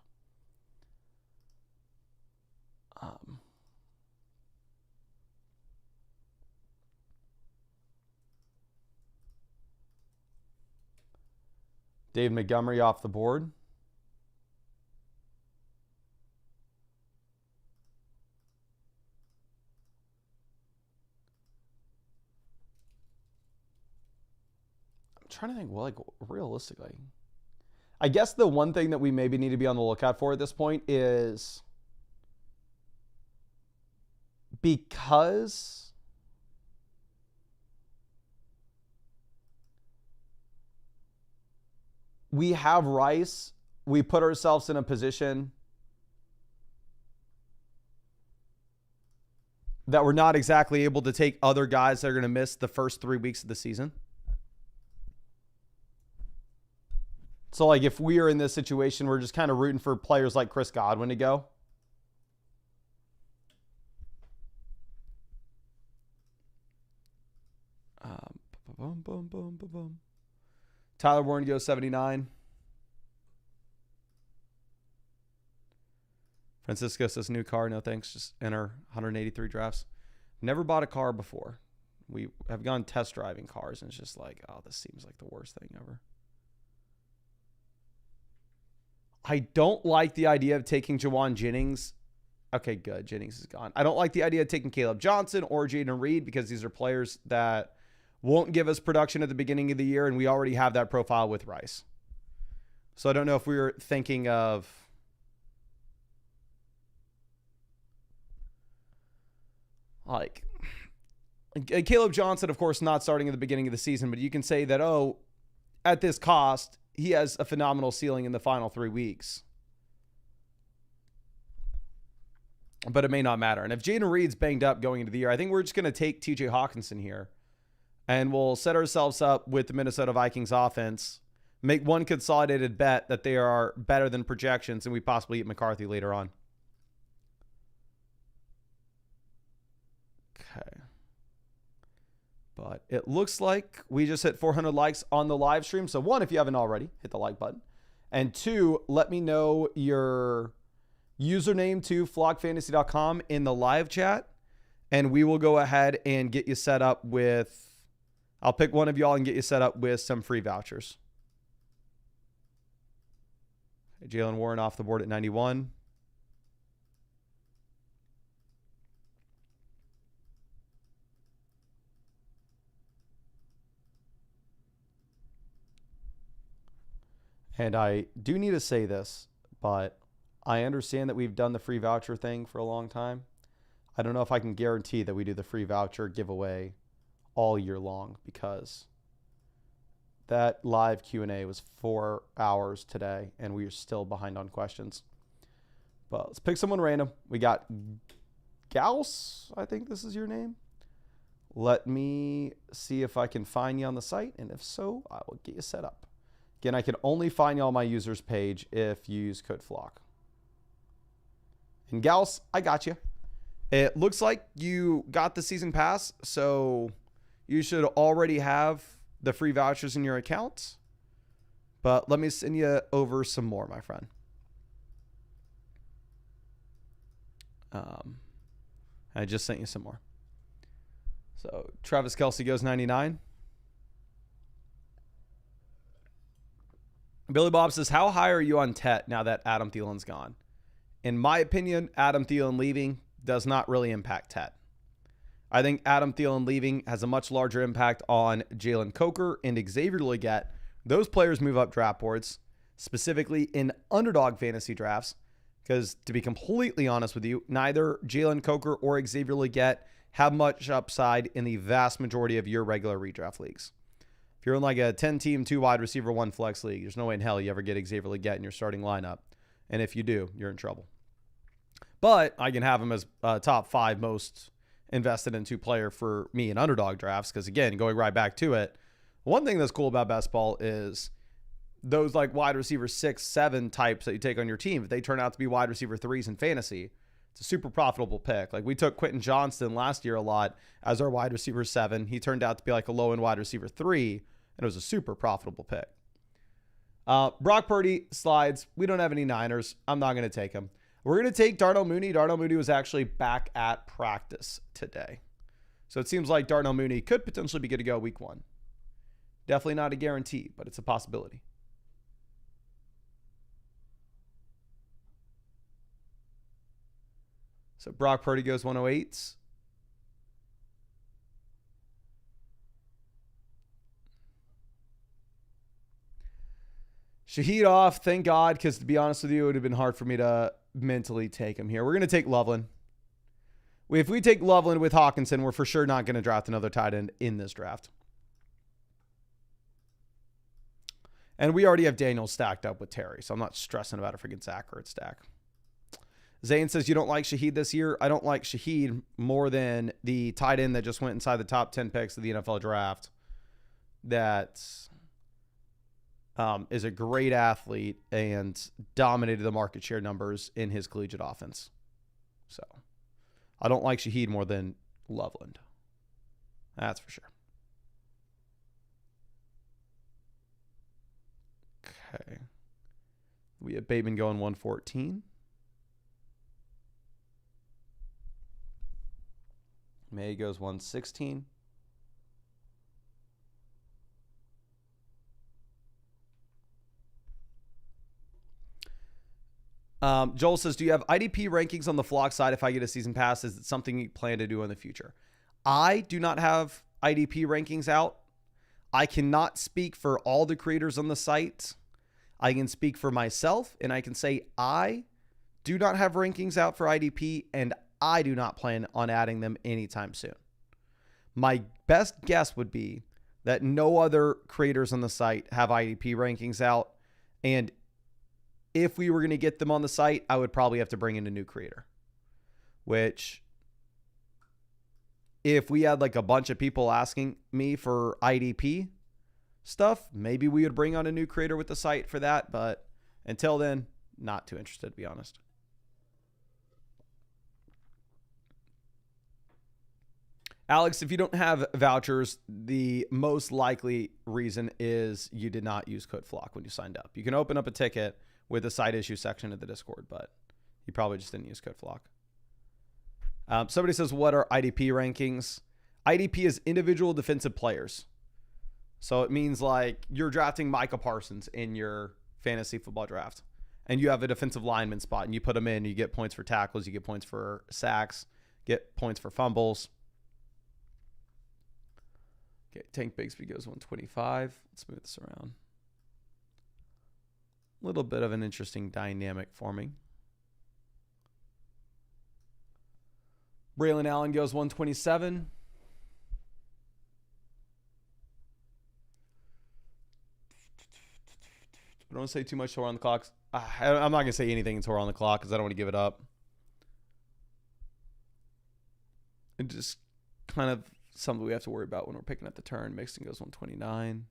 Dave Montgomery off the board. Trying to think, well, like realistically, I guess the one thing that we maybe need to be on the lookout for at this point is because we have Rice, we put ourselves in a position that we're not exactly able to take other guys that are going to miss the first 3 weeks of the season. So, like, if we are in this situation, we're just kind of rooting for players like Chris Godwin to go. Tyler Warren goes 79. Francisco says, new car, no thanks. Just enter 183 drafts. Never bought a car before. We have gone test driving cars, and it's just like, oh, this seems like the worst thing ever. I don't like the idea of taking Jawan Jennings. Okay, good. Jennings is gone. I don't like the idea of taking Caleb Johnson or Jaden Reed because these are players that won't give us production at the beginning of the year, and we already have that profile with Rice. So I don't know if we were thinking of Like, Caleb Johnson, of course, not starting at the beginning of the season, but you can say that, oh, at this cost, he has a phenomenal ceiling in the final 3 weeks. But it may not matter. And if Jaden Reed's banged up going into the year, I think we're just going to take TJ Hawkinson here. And we'll set ourselves up with the Minnesota Vikings offense. Make one consolidated bet that they are better than projections, and we possibly eat McCarthy later on. Okay. But it looks like we just hit 400 likes on the live stream. So one, if you haven't already, hit the like button. And two, let me know your username to flockfantasy.com in the live chat. And we will go ahead and get you set up with, I'll pick one of y'all and get you set up with some free vouchers. Jalen Warren off the board at 91. And I do need to say this, but I understand that we've done the free voucher thing for a long time. I don't know if I can guarantee that we do the free voucher giveaway all year long, because that live Q&A was 4 hours today, and we are still behind on questions. But let's pick someone random. We got Gauss, I think this is your name. Let me see if I can find you on the site, and if so, I will get you set up. Again, I can only find you on my users page if you use code FLOCK. And Gauss, I got you. It looks like you got the season pass, so you should already have the free vouchers in your account. But let me send you over some more, my friend. I just sent you some more. So Travis Kelce goes 99. Billy Bob says, how high are you on Tet now that Adam Thielen's gone? In my opinion, Adam Thielen leaving does not really impact Tet. I think Adam Thielen leaving has a much larger impact on Jalen Coker and Xavier Legette. Those players move up draft boards, specifically in Underdog Fantasy drafts, because to be completely honest with you, neither Jalen Coker or Xavier Legette have much upside in the vast majority of your regular redraft leagues. If you're in like a 10-team, 2 wide receiver, 1 flex league, there's no way in hell you ever get Xavier Legette in your starting lineup. And if you do, you're in trouble. But I can have him as top 5 most invested into player for me in Underdog drafts. Because again, going right back to it, one thing that's cool about best ball is those like wide receiver 6, 7 types that you take on your team. If they turn out to be wide receiver 3s in fantasy, it's a super profitable pick. Like we took Quentin Johnston last year a lot as our wide receiver 7. He turned out to be like a low end wide receiver 3, and it was a super profitable pick. Brock Purdy slides. We don't have any Niners. I'm not going to take him. We're going to take Darnell Mooney. Darnell Mooney was actually back at practice today. So it seems like Darnell Mooney could potentially be good to go week 1. Definitely not a guarantee, but it's a possibility. So Brock Purdy goes 108s. Shaheed off, thank God, because to be honest with you, it would have been hard for me to mentally take him here. We're going to take Loveland. If we take Loveland with Hawkinson, we're for sure not going to draft another tight end in this draft. And we already have Daniel stacked up with Terry, so I'm not stressing about a freaking accurate stack. Zane says, you don't like Shaheed this year? I don't like Shaheed more than the tight end that just went inside the top 10 picks of the NFL draft. That is a great athlete and dominated the market share numbers in his collegiate offense. So I don't like Shaheed more than Loveland. That's for sure. Okay. We have Bateman going 114. May goes 116. Joel says, do you have IDP rankings on the Flock side if I get a season pass? Is it something you plan to do in the future? I do not have IDP rankings out. I cannot speak for all the creators on the site. I can speak for myself, and I can say I do not have rankings out for IDP, and I do not plan on adding them anytime soon. My best guess would be that no other creators on the site have IDP rankings out. And if we were going to get them on the site, I would probably have to bring in a new creator, which if we had like a bunch of people asking me for IDP stuff, maybe we would bring on a new creator with the site for that. But until then, not too interested, to be honest. Alex, if you don't have vouchers, the most likely reason is you did not use code FLOCK when you signed up. You can open up a ticket with the side issue section of the Discord, but you probably just didn't use code FLOCK. Somebody says, what are IDP rankings? IDP is individual defensive players. So it means like you're drafting Micah Parsons in your fantasy football draft, and you have a defensive lineman spot, and you put them in, you get points for tackles, you get points for sacks, get points for fumbles. Okay, Tank Bigsby goes 125. Let's move this around. A little bit of an interesting dynamic forming. Braylon Allen goes 127. I don't want to say too much till we're on the clock. I'm not going to say anything until we're on the clock because I don't want to give it up. It just kind of something we have to worry about when we're picking up the turn. Mixon goes 129.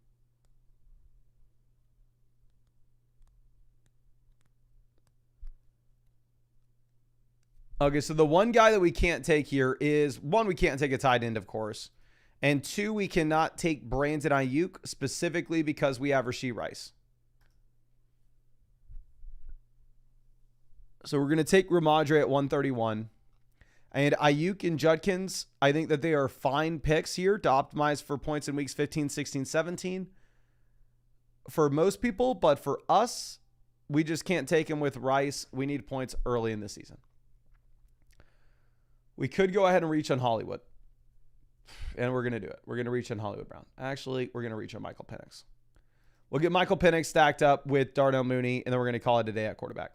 Okay, so the one guy that we can't take here is, one, we can't take a tight end, of course. And two, we cannot take Brandon Ayuk specifically because we have Rashee Rice. So we're going to take Ramondre at 131. And Ayuk and Judkins, I think that they are fine picks here to optimize for points in weeks 15, 16, 17 for most people. But for us, we just can't take him with Rice. We need points early in the season. We could go ahead and reach on Hollywood. And we're going to do it. We're going to reach on Hollywood Brown. Actually, we're going to reach on Michael Penix. We'll get Michael Penix stacked up with Darnell Mooney, and then we're going to call it a day at quarterback.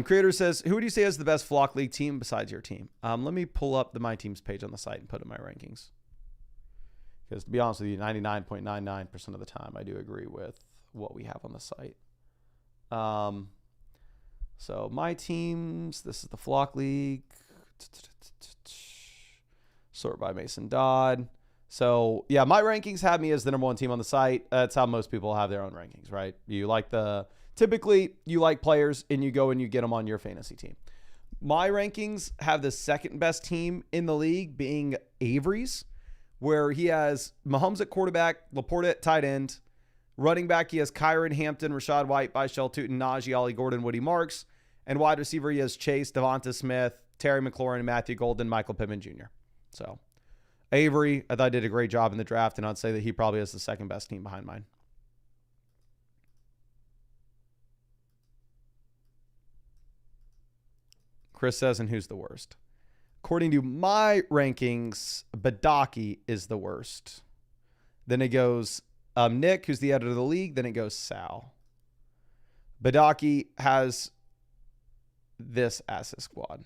Creator says, who would you say is the best Flock League team besides your team? Let me pull up the My Teams page on the site and put in my rankings. Because to be honest with you, 99.99% of the time, I do agree with what we have on the site. So my teams, this is the Flock League. Sort by Mason Dodd. So yeah, my rankings have me as the number one team on the site. That's how most people have their own rankings, right? Typically you like players and you go and you get them on your fantasy team. My rankings have the second best team in the league being Avery's, where he has Mahomes at quarterback, Laporta at tight end. Running back, he has Kyron Hampton, Rashad White, Byshell Tootin, Najee, Ollie Gordon, Woody Marks. And wide receiver, he has Chase, Devonta Smith, Terry McLaurin, Matthew Golden, Michael Pittman Jr. So Avery, I thought did a great job in the draft, and I'd say that he probably has the second best team behind mine. Chris says, and who's the worst? According to my rankings, Badaki is the worst. Then it goes Nick, who's the editor of the league. Then it goes Sal. Badaki has this as his squad.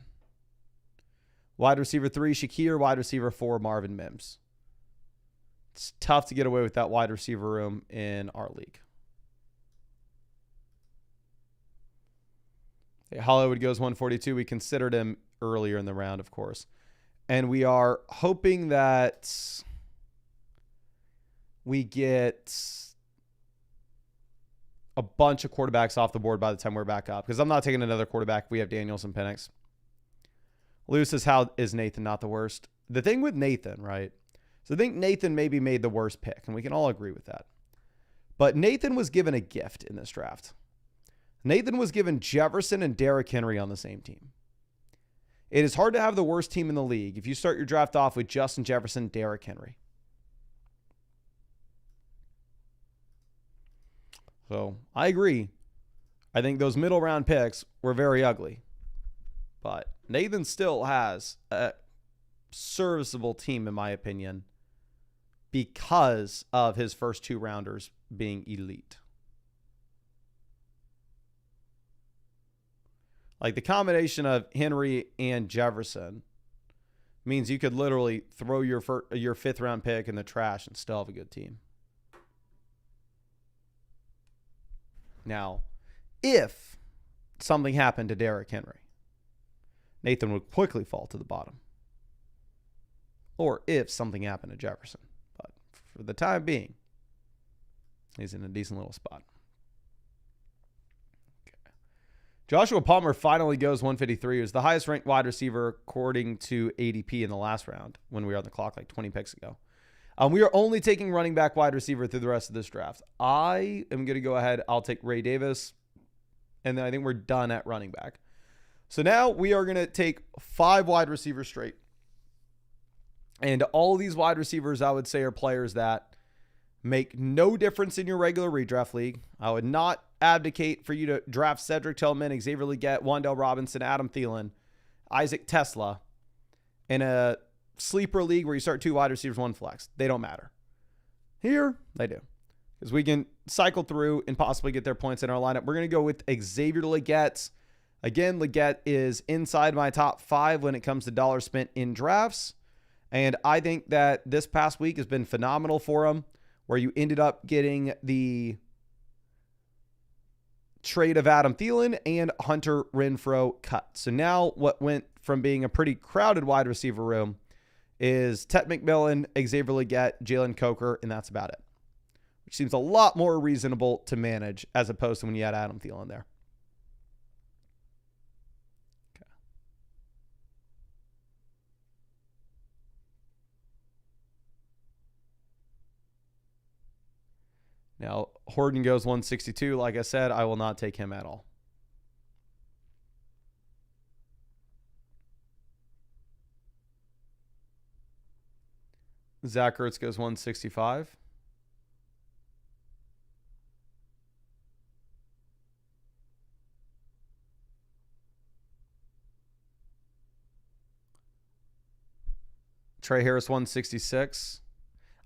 Wide receiver 3, Shakir. Wide receiver 4, Marvin Mims. It's tough to get away with that wide receiver room in our league. Hollywood goes 142. We considered him earlier in the round, of course. And we are hoping that we get a bunch of quarterbacks off the board by the time we're back up. Because I'm not taking another quarterback. We have Daniels and Penix. Lou says, how is Nathan not the worst? The thing with Nathan, right? So I think Nathan maybe made the worst pick, and we can all agree with that. But Nathan was given a gift in this draft. Nathan was given Jefferson and Derrick Henry on the same team. It is hard to have the worst team in the league if you start your draft off with Justin Jefferson, Derrick Henry. So I agree. I think those middle round picks were very ugly. But Nathan still has a serviceable team, in my opinion, because of his first two rounders being elite. Like the combination of Henry and Jefferson means you could literally throw your 5th round pick in the trash and still have a good team. Now, if something happened to Derrick Henry, Nathan would quickly fall to the bottom. Or if something happened to Jefferson. But for the time being, he's in a decent little spot. Okay. Joshua Palmer finally goes 153. He was the highest ranked wide receiver according to ADP in the last round when we were on the clock like 20 picks ago. We are only taking running back, wide receiver through the rest of this draft. I am going to go ahead. I'll take Ray Davis. And then I think we're done at running back. So now we are going to take 5 wide receivers straight. And all of these wide receivers, I would say, are players that make no difference in your regular redraft league. I would not abdicate for you to draft Cedric Tillman, Xavier Legette, Wan'Dale Robinson, Adam Thielen, Isaac Tesla in a sleeper league where you start 2 wide receivers, 1 flex. They don't matter. Here, they do. Because we can cycle through and possibly get their points in our lineup. We're going to go with Xavier Legette. Again, Legette is inside my top 5 when it comes to dollars spent in drafts. And I think that this past week has been phenomenal for him, where you ended up getting the trade of Adam Thielen and Hunter Renfrow cut. So now what went from being a pretty crowded wide receiver room is Ted McMillan, Xavier Legette, Jalen Coker, and that's about it. Which seems a lot more reasonable to manage as opposed to when you had Adam Thielen there. Now, Horton goes 162. Like I said, I will not take him at all. Zach Ertz goes 165. Trey Harris 166.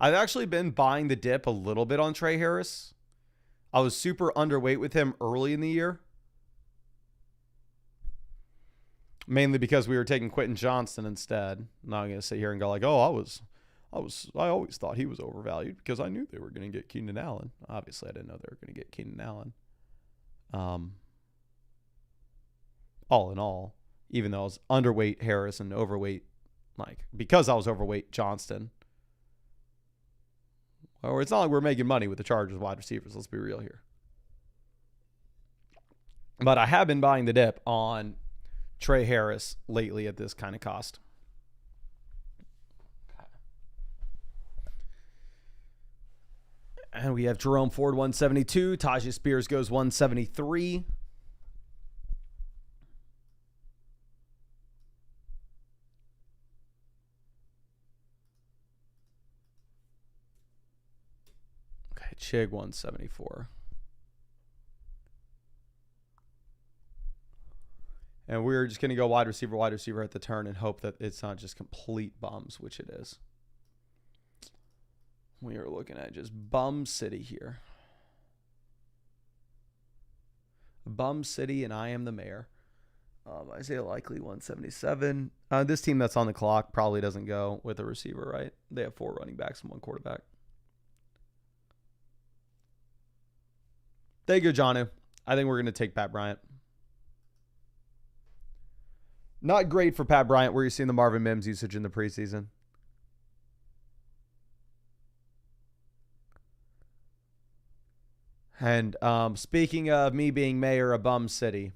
I've actually been buying the dip a little bit on Trey Harris. I was super underweight with him early in the year. Mainly because we were taking Quentin Johnston instead. I'm not going to sit here and go like, oh, I always thought he was overvalued because I knew they were going to get Keenan Allen. Obviously, I didn't know they were going to get Keenan Allen. All in all, even though I was underweight Harris and overweight, because I was overweight Johnston. Or it's not like we're making money with the Chargers wide receivers. Let's be real here. But I have been buying the dip on Trey Harris lately at this kind of cost. And we have Jerome Ford 172. Tajay Spears goes 173. Chig 174. And we're just going to go wide receiver at the turn and hope that it's not just complete bums, which it is. We are looking at just bum city here. Bum city, and I am the mayor. Isaiah Likely 177. This team that's on the clock probably doesn't go with a receiver, right? They have 4 running backs and 1 quarterback. Thank you, Johnu. I think we're going to take Pat Bryant. Not great for Pat Bryant where you're seeing the Marvin Mims usage in the preseason. And speaking of me being mayor of Bum City,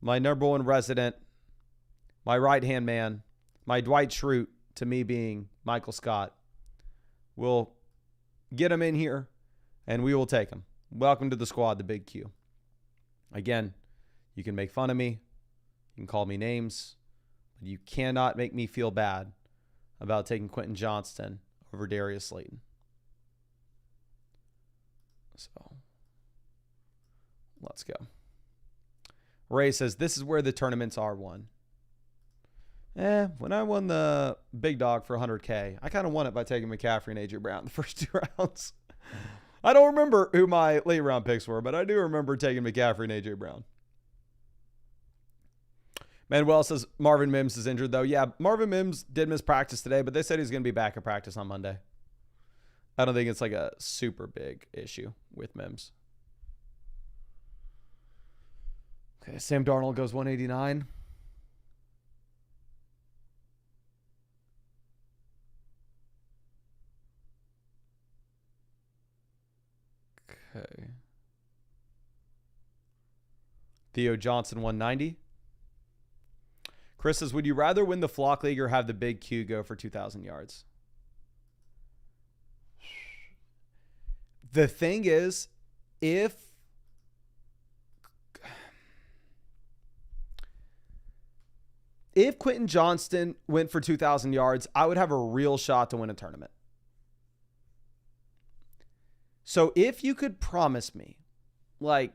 my number 1 resident, my right-hand man, my Dwight Schrute to me being Michael Scott, we'll get him in here and we will take him. Welcome to the squad, the Big Q. Again, you can make fun of me. You can call me names. But you cannot make me feel bad about taking Quentin Johnston over Darius Slayton. So, let's go. Ray says, this is where the tournaments are won. When I won the big dog for 100K, I kind of won it by taking McCaffrey and A.J. Brown the first 2 rounds. I don't remember who my late round picks were, but I do remember taking McCaffrey and A.J. Brown. Manuel says Marvin Mims is injured, though. Yeah, Marvin Mims did miss practice today, but they said he's going to be back at practice on Monday. I don't think it's like a super big issue with Mims. Okay, Sam Darnold goes 189. Okay. Theo Johnson 190. Chris says, would you rather win the Flock League or have the Big Q go for 2,000 yards? The thing is, if Quentin Johnston went for 2,000 yards, I would have a real shot to win a tournament. So if you could promise me, like,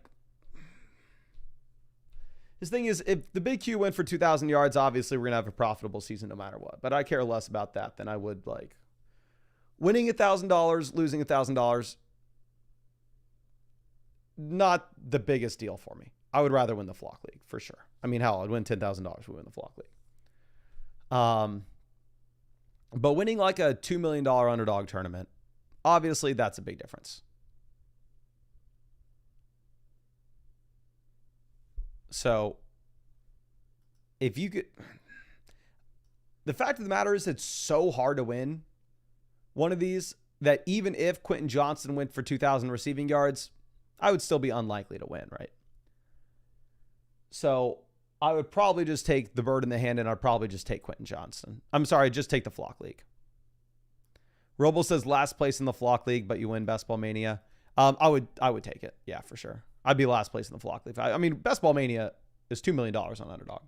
this thing is, if the Big Q went for 2,000 yards, obviously we're going to have a profitable season no matter what. But I care less about that than I would, like, winning $1,000, losing $1,000. Not the biggest deal for me. I would rather win the Flock League for sure. I mean, hell, I'd win $10,000 if we win the Flock League. But winning like a $2 million underdog tournament, obviously that's a big difference. So if you could, the fact of the matter is it's so hard to win one of these that even if Quentin Johnston went for 2,000 receiving yards, I would still be unlikely to win, right? So I would probably just take the bird in the hand and I'd probably just take Quentin Johnston. I'm sorry, just take the Flock League. Robo says last place in the Flock League, but you win Best Ball Mania. I would take it. Yeah, for sure. I'd be last place in the Flock League. I mean, Best Ball Mania is $2 million on Underdog.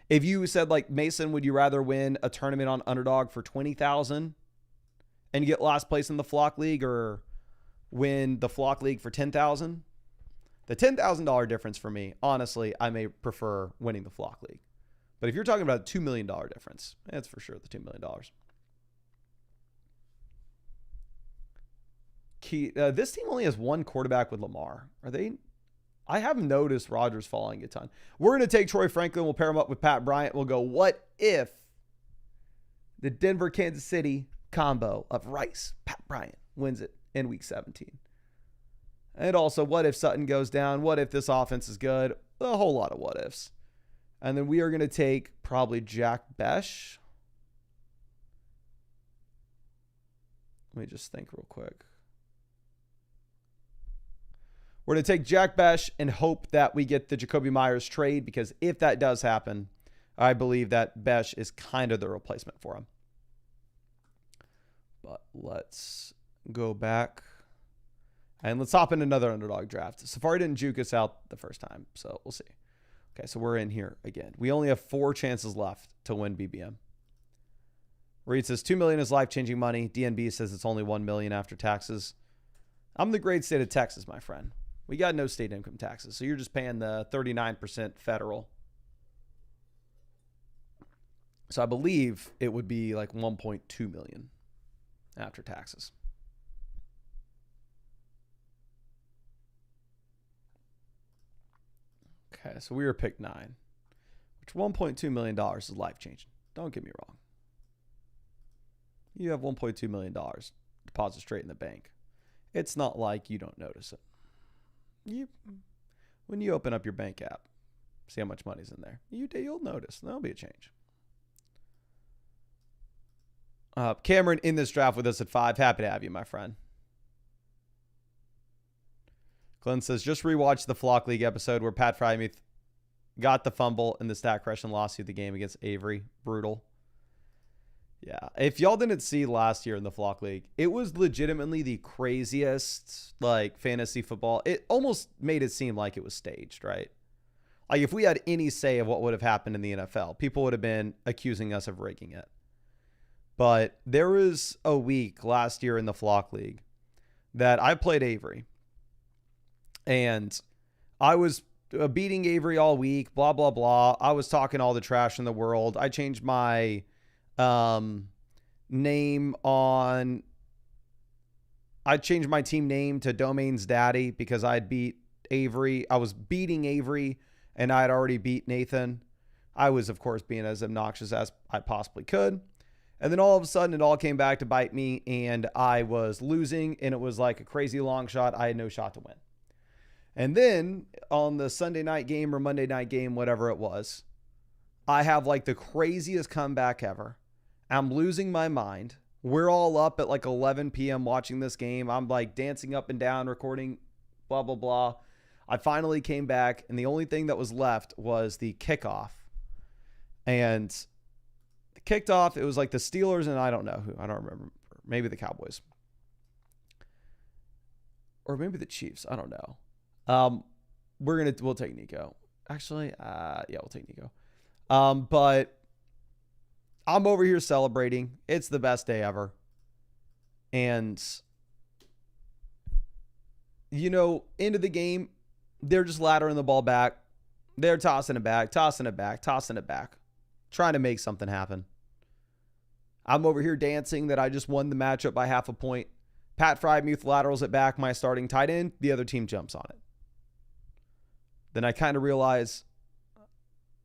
If you said, like, Mason, would you rather win a tournament on Underdog for 20,000 and get last place in the Flock League, or win the Flock League for 10,000? The $10,000 difference for me, honestly, I may prefer winning the Flock League. But if you're talking about a $2 million difference, it's for sure the $2 million. This team only has one quarterback with Lamar. Are they? I haven't noticed Rodgers falling a ton. We're going to take Troy Franklin. We'll pair him up with Pat Bryant. We'll go, what if the Denver-Kansas City combo of Rice, Pat Bryant, wins it in Week 17? And also, what if Sutton goes down? What if this offense is good? A whole lot of what ifs. And then we are going to take probably Jack Besh. Let me just think real quick. We're going to take Jack Besh and hope that we get the Jacoby Myers trade, because if that does happen, I believe that Besh is kind of the replacement for him. But let's go back and let's hop in another underdog draft. Safari didn't juke us out the first time, so we'll see. Okay, so we're in here again. We only have 4 chances left to win BBM. Reed says $2 million is life-changing money. DNB says it's only $1 million after taxes. I'm the great state of Texas, my friend. We got no state income taxes, so you're just paying the 39% federal. So I believe it would be like $1.2 million after taxes. Okay, so we were picked 9, which $1.2 million is life-changing. Don't get me wrong. You have $1.2 million deposit straight in the bank. It's not like you don't notice it. When you open up your bank app, see how much money's in there. You'll notice. There'll be a change. Cameron in this draft with us at 5. Happy to have you, my friend. Glenn says, just rewatched the Flock League episode where Pat Frymuth got the fumble in the stat correction loss of the game against Avery. Brutal. Yeah. If y'all didn't see last year in the Flock League, it was legitimately the craziest, like, fantasy football. It almost made it seem like it was staged, right? Like, if we had any say of what would have happened in the NFL, people would have been accusing us of rigging it. But there was a week last year in the Flock League that I played Avery. And I was beating Avery all week, blah, blah, blah. I was talking all the trash in the world. I changed my team name to Domain's Daddy because I'd beat Avery. I was beating Avery and I had already beat Nathan. I was, of course, being as obnoxious as I possibly could. And then all of a sudden, it all came back to bite me, and I was losing, and it was like a crazy long shot. I had no shot to win. And then on the Sunday night game or Monday night game, whatever it was, I have like the craziest comeback ever. I'm losing my mind. We're all up at like 11 p.m. watching this game. I'm like dancing up and down, recording, blah, blah, blah. I finally came back, and the only thing that was left was the kickoff. And it kicked off. It was like the Steelers, and I don't know who. I don't remember. Maybe the Cowboys. Or maybe the Chiefs. I don't know. We'll take Nico. Actually, yeah, we'll take Nico. But I'm over here celebrating. It's the best day ever. And, you know, into the game, they're just laddering the ball back. They're tossing it back, tossing it back, tossing it back, trying to make something happen. I'm over here dancing that I just won the matchup by half a point. Pat Freiermuth laterals it back, my starting tight end. The other team jumps on it. Then I kind of realize,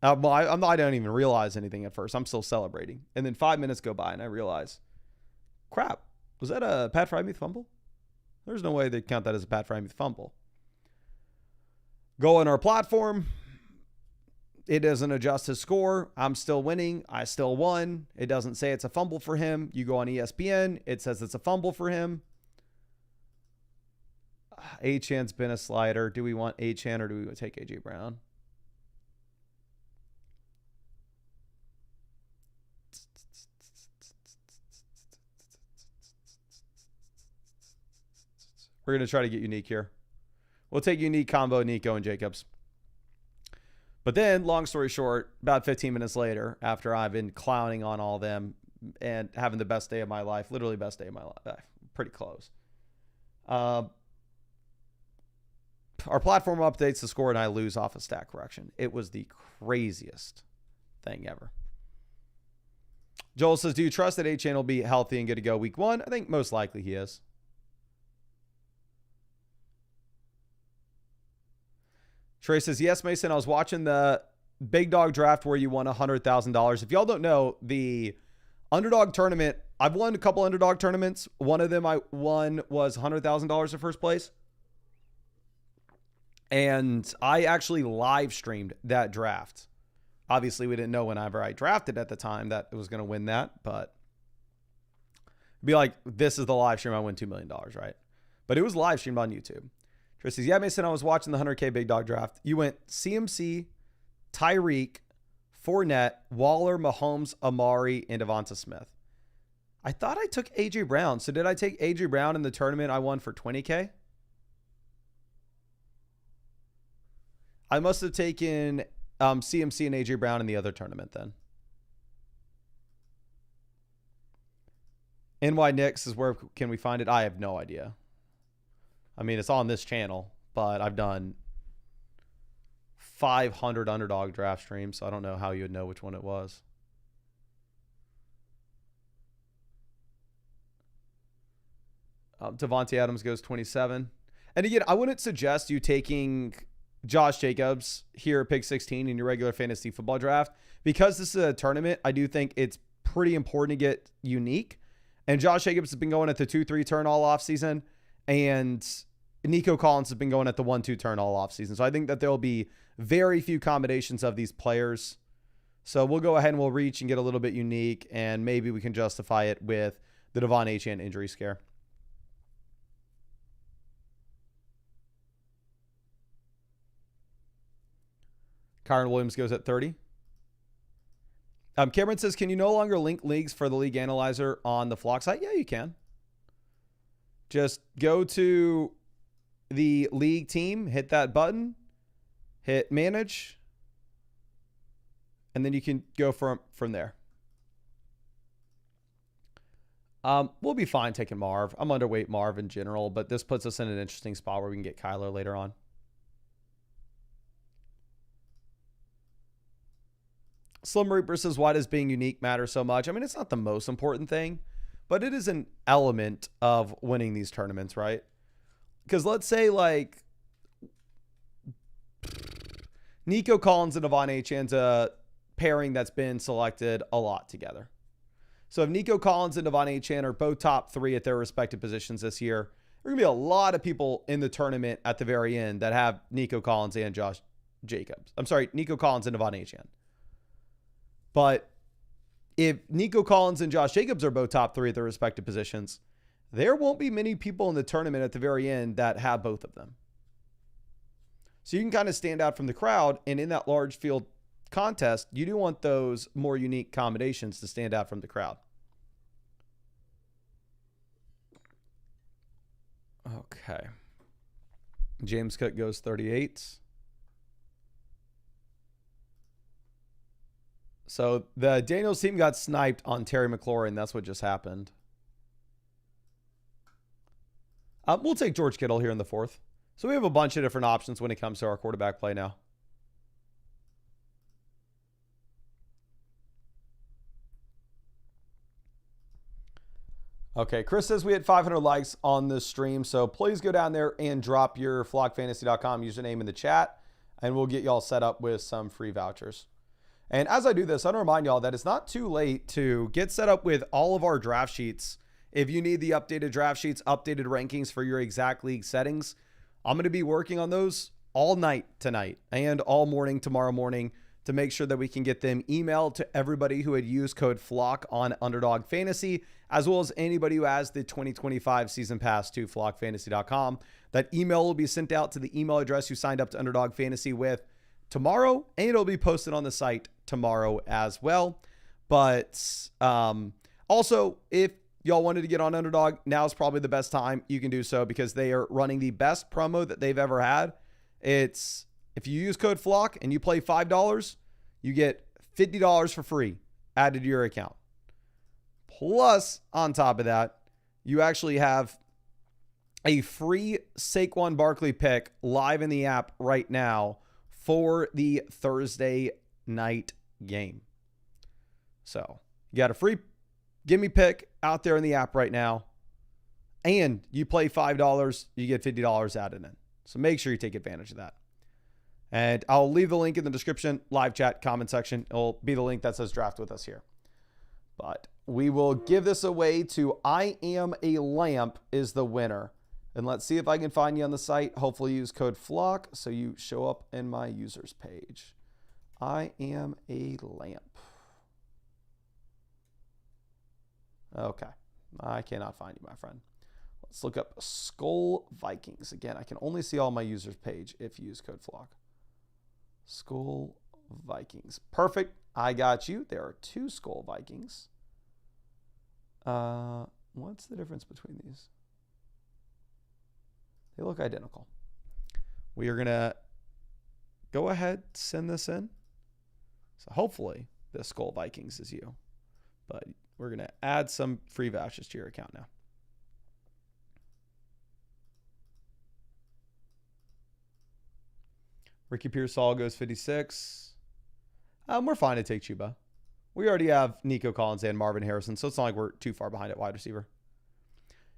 I don't even realize anything at first. I'm still celebrating. And then 5 minutes go by, and I realize, crap, was that a Pat Freiermuth fumble? There's no way they count that as a Pat Freiermuth fumble. Go on our platform. It doesn't adjust his score. I'm still winning. I still won. It doesn't say it's a fumble for him. You go on ESPN. It says it's a fumble for him. Achan's been a slider. Do we want Achan or do we take AJ Brown? We're going to try to get unique here. We'll take unique combo, Nico and Jacobs. But then, long story short, about 15 minutes later, after I've been clowning on all of them and having the best day of my life, literally best day of my life, pretty close. Our platform updates the score and I lose off a stat correction. It was the craziest thing ever. Joel says, do you trust that Achan will be healthy and good to go week 1? I think most likely he is. Trey says, yes, Mason, I was watching the big dog draft where you won $100,000. If y'all don't know, the underdog tournament, I've won a couple underdog tournaments. One of them I won was $100,000 in first place. And I actually live streamed that draft. Obviously, we didn't know whenever I drafted at the time that it was going to win that, but be like, this is the live stream. I win $2 million, right? But it was live streamed on YouTube. Trey says, yeah, Mason, I was watching the 100K big dog draft. You went CMC, Tyreek, Fournette, Waller, Mahomes, Amari, and Devonta Smith. I thought I took AJ Brown. So did I take AJ Brown in the tournament I won for 20K? I must have taken CMC and AJ Brown in the other tournament then. NY Knicks is where can we find it? I have no idea. I mean, it's on this channel, but I've done 500 underdog draft streams, so I don't know how you would know which one it was. Devontae Adams goes 27. And again, I wouldn't suggest you taking Josh Jacobs here at pick 16 in your regular fantasy football draft. Because this is a tournament, I do think it's pretty important to get unique. And Josh Jacobs has been going at the 2-3 turn all offseason. And Nico Collins has been going at the 1-2 turn all offseason. So I think that there will be very few combinations of these players. So we'll go ahead and we'll reach and get a little bit unique. And maybe we can justify it with the Devon Achan injury scare. Kyron Williams goes at 30. Cameron says, can you no longer link leagues for the league analyzer on the Flock site? Yeah, you can. Just go to the league team, hit that button, hit manage, and then you can go from there. We'll be fine taking Marv. I'm underweight Marv in general, but this puts us in an interesting spot where we can get Kyler later on. Slim Reaper says, why does being unique matter so much? I mean, it's not the most important thing, but it is an element of winning these tournaments, right? Because let's say like Nico Collins and Devon Achan's a pairing that's been selected a lot together. So if Nico Collins and Devon Achane are both top 3 at their respective positions this year, there are going to be a lot of people in the tournament at the very end that have Nico Collins and Josh Jacobs. I'm sorry, Nico Collins and Devon Achane. But if Nico Collins and Josh Jacobs are both top 3 at their respective positions, there won't be many people in the tournament at the very end that have both of them. So you can kind of stand out from the crowd, and in that large field contest, you do want those more unique combinations to stand out from the crowd. Okay. James Cook goes 38. So the Daniels team got sniped on Terry McLaurin. That's what just happened. We'll take George Kittle here in the 4th. So we have a bunch of different options when it comes to our quarterback play now. Okay, Chris says we had 500 likes on this stream, so please go down there and drop your flockfantasy.com username in the chat, and we'll get y'all set up with some free vouchers. And as I do this, I want to remind y'all that it's not too late to get set up with all of our draft sheets. If you need the updated draft sheets, updated rankings for your exact league settings, I'm going to be working on those all night tonight and all morning tomorrow morning to make sure that we can get them emailed to everybody who had used code FLOCK on Underdog Fantasy, as well as anybody who has the 2025 season pass to flockfantasy.com. That email will be sent out to the email address you signed up to Underdog Fantasy with tomorrow, and it'll be posted on the site tomorrow as well. But also, if y'all wanted to get on Underdog, now's probably the best time you can do so, because they are running the best promo that they've ever had. It's if you use code FLOCK and you play $5, you get $50 for free added to your account. Plus, on top of that, you actually have a free Saquon Barkley pick live in the app right now for the Thursday night game. So you got a free gimme pick out there in the app right now, and you play $5, you get $50 added in. So make sure you take advantage of that. And I'll leave the link in the description, live chat, comment section. It'll be the link that says draft with us here. But we will give this away to I Am a Lamp is the winner. And let's see if I can find you on the site. Hopefully use code FLOCK so you show up in my users page. I Am a Lamp. Okay. I cannot find you, my friend. Let's look up Skull Vikings. Again, I can only see all my users page if you use code FLOCK. Skull Vikings. Perfect. I got you. There are 2 Skull Vikings. What's the difference between these? They look identical. We are going to go ahead, send this in. So hopefully the Skull Vikings is you. But we're going to add some free vouchers to your account now. Ricky Pearsall goes 56. We're fine to take Chuba. We already have Nico Collins and Marvin Harrison, so it's not like we're too far behind at wide receiver.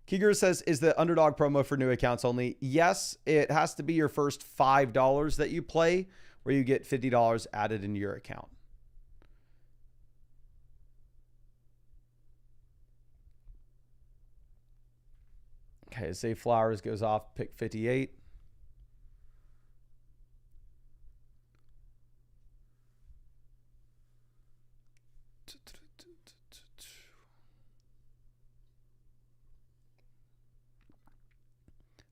Keeger says, is the Underdog promo for new accounts only? Yes, it has to be your first $5 that you play, where you get $50 added into your account. Okay, Zay Flowers goes off, pick 58.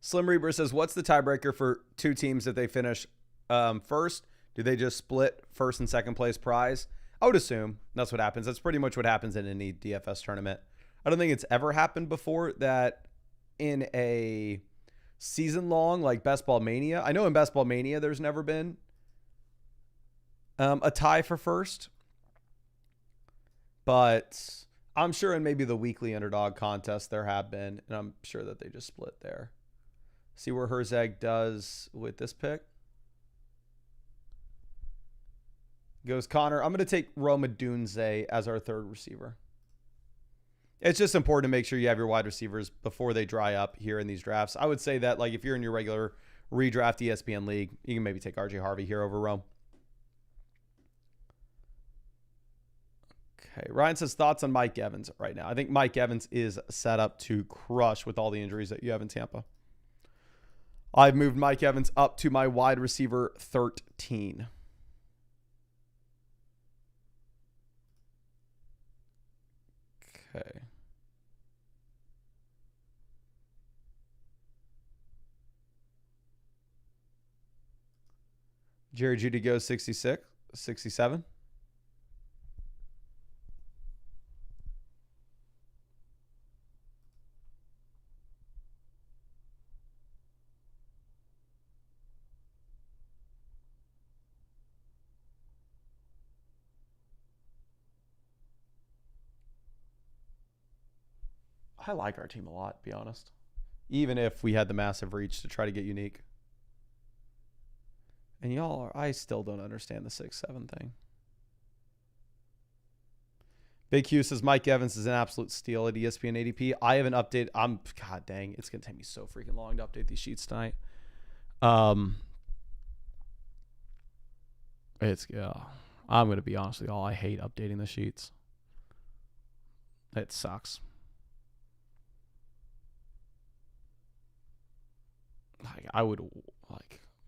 Slim Reaper says, what's the tiebreaker for 2 teams if they finish first? Do they just split first and second place prize? I would assume that's what happens. That's pretty much what happens in any DFS tournament. I don't think it's ever happened before that in a season long, like Best Ball Mania. I know in Best Ball Mania, there's never been a tie for first, but I'm sure in maybe the weekly Underdog contest there have been, and I'm sure that they just split there. See where Herzeg does with this pick. Goes Connor. I'm going to take Roma Dunze as our 3rd receiver. It's just important to make sure you have your wide receivers before they dry up here in these drafts. I would say that, like, if you're in your regular redraft ESPN league, you can maybe take RJ Harvey here over Rome. Okay. Ryan says thoughts on Mike Evans right now. I think Mike Evans is set up to crush with all the injuries that you have in Tampa. I've moved Mike Evans up to my wide receiver 13. Okay. Jerry Jeudy goes 66, 67. I like our team a lot, to be honest. Even if we had the massive reach to try to get unique. And y'all are, I still don't understand the 6-7 thing. Big Q says Mike Evans is an absolute steal at ESPN ADP. I have an update. God dang, it's going to take me so freaking long to update these sheets tonight. I'm going to be honest with y'all. I hate updating the sheets. It sucks.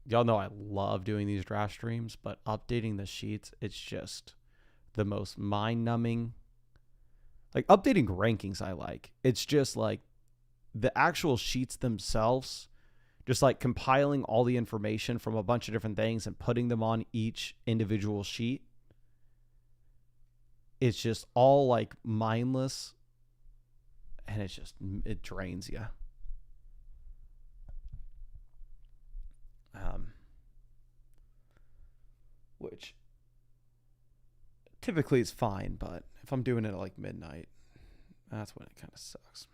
Y'all know I love doing these draft streams, but updating the sheets, it's just the most mind-numbing. Like, updating rankings I like. It's just like the actual sheets themselves, just like compiling all the information from a bunch of different things and putting them on each individual sheet. It's just all like mindless, and it drains you. Which typically is fine, but if I'm doing it at like midnight, that's when it kind of sucks.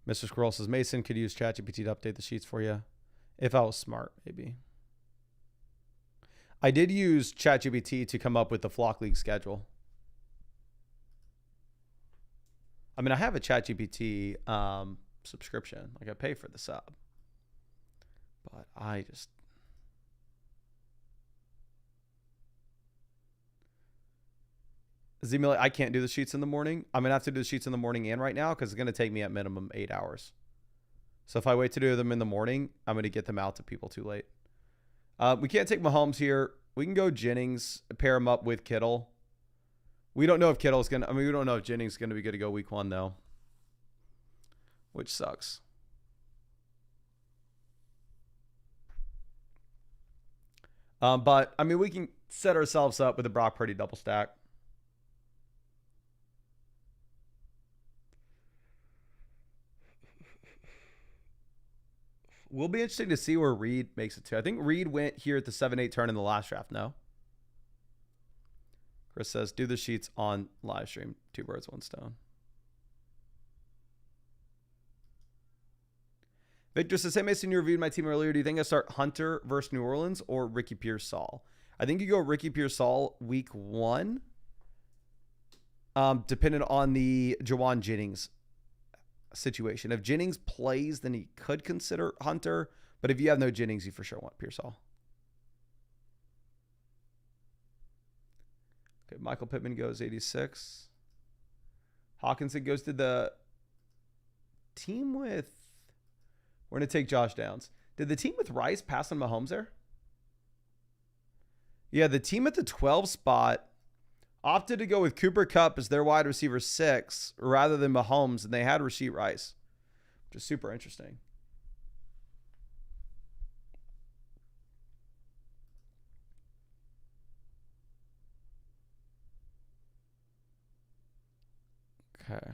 Mr. Squirrel says, Mason could use ChatGPT to update the sheets for you. If I was smart, maybe. I did use ChatGPT to come up with the Flock League schedule. I mean, I have a ChatGPT subscription. Like, I pay for the sub. But I just... Z-Mill, I can't do the sheets in the morning. I'm going to have to do the sheets in the morning and right now because it's going to take me at minimum 8 hours. So if I wait to do them in the morning, I'm going to get them out to people too late. We can't take Mahomes here. We can go Jennings, pair him up with Kittle. We don't know if Kittle's going to... we don't know if Jennings is going to be good to go week 1, though. Which sucks. But, we can set ourselves up with a Brock Purdy double stack. Will be interesting to see where Reed makes it to. I think Reed went here at the 7-8 turn in the last draft, no? Chris says, do the sheets on live stream. 2 birds, 1 stone. Victor says, hey, Mason, you reviewed my team earlier. Do you think I start Hunter versus New Orleans or Ricky Pearsall? I think you go Ricky Pearsall week 1, depending on the Jawan Jennings situation. If Jennings plays, then he could consider Hunter. But if you have no Jennings, you for sure want Pearsall. Okay, Michael Pittman goes 86. Hawkinson goes to the team with... We're going to take Josh Downs. Did the team with Rice pass on Mahomes there? Yeah, the team at the 12 spot opted to go with Cooper Kupp as their wide receiver 6 rather than Mahomes, and they had Rashid Rice, which is super interesting. Okay.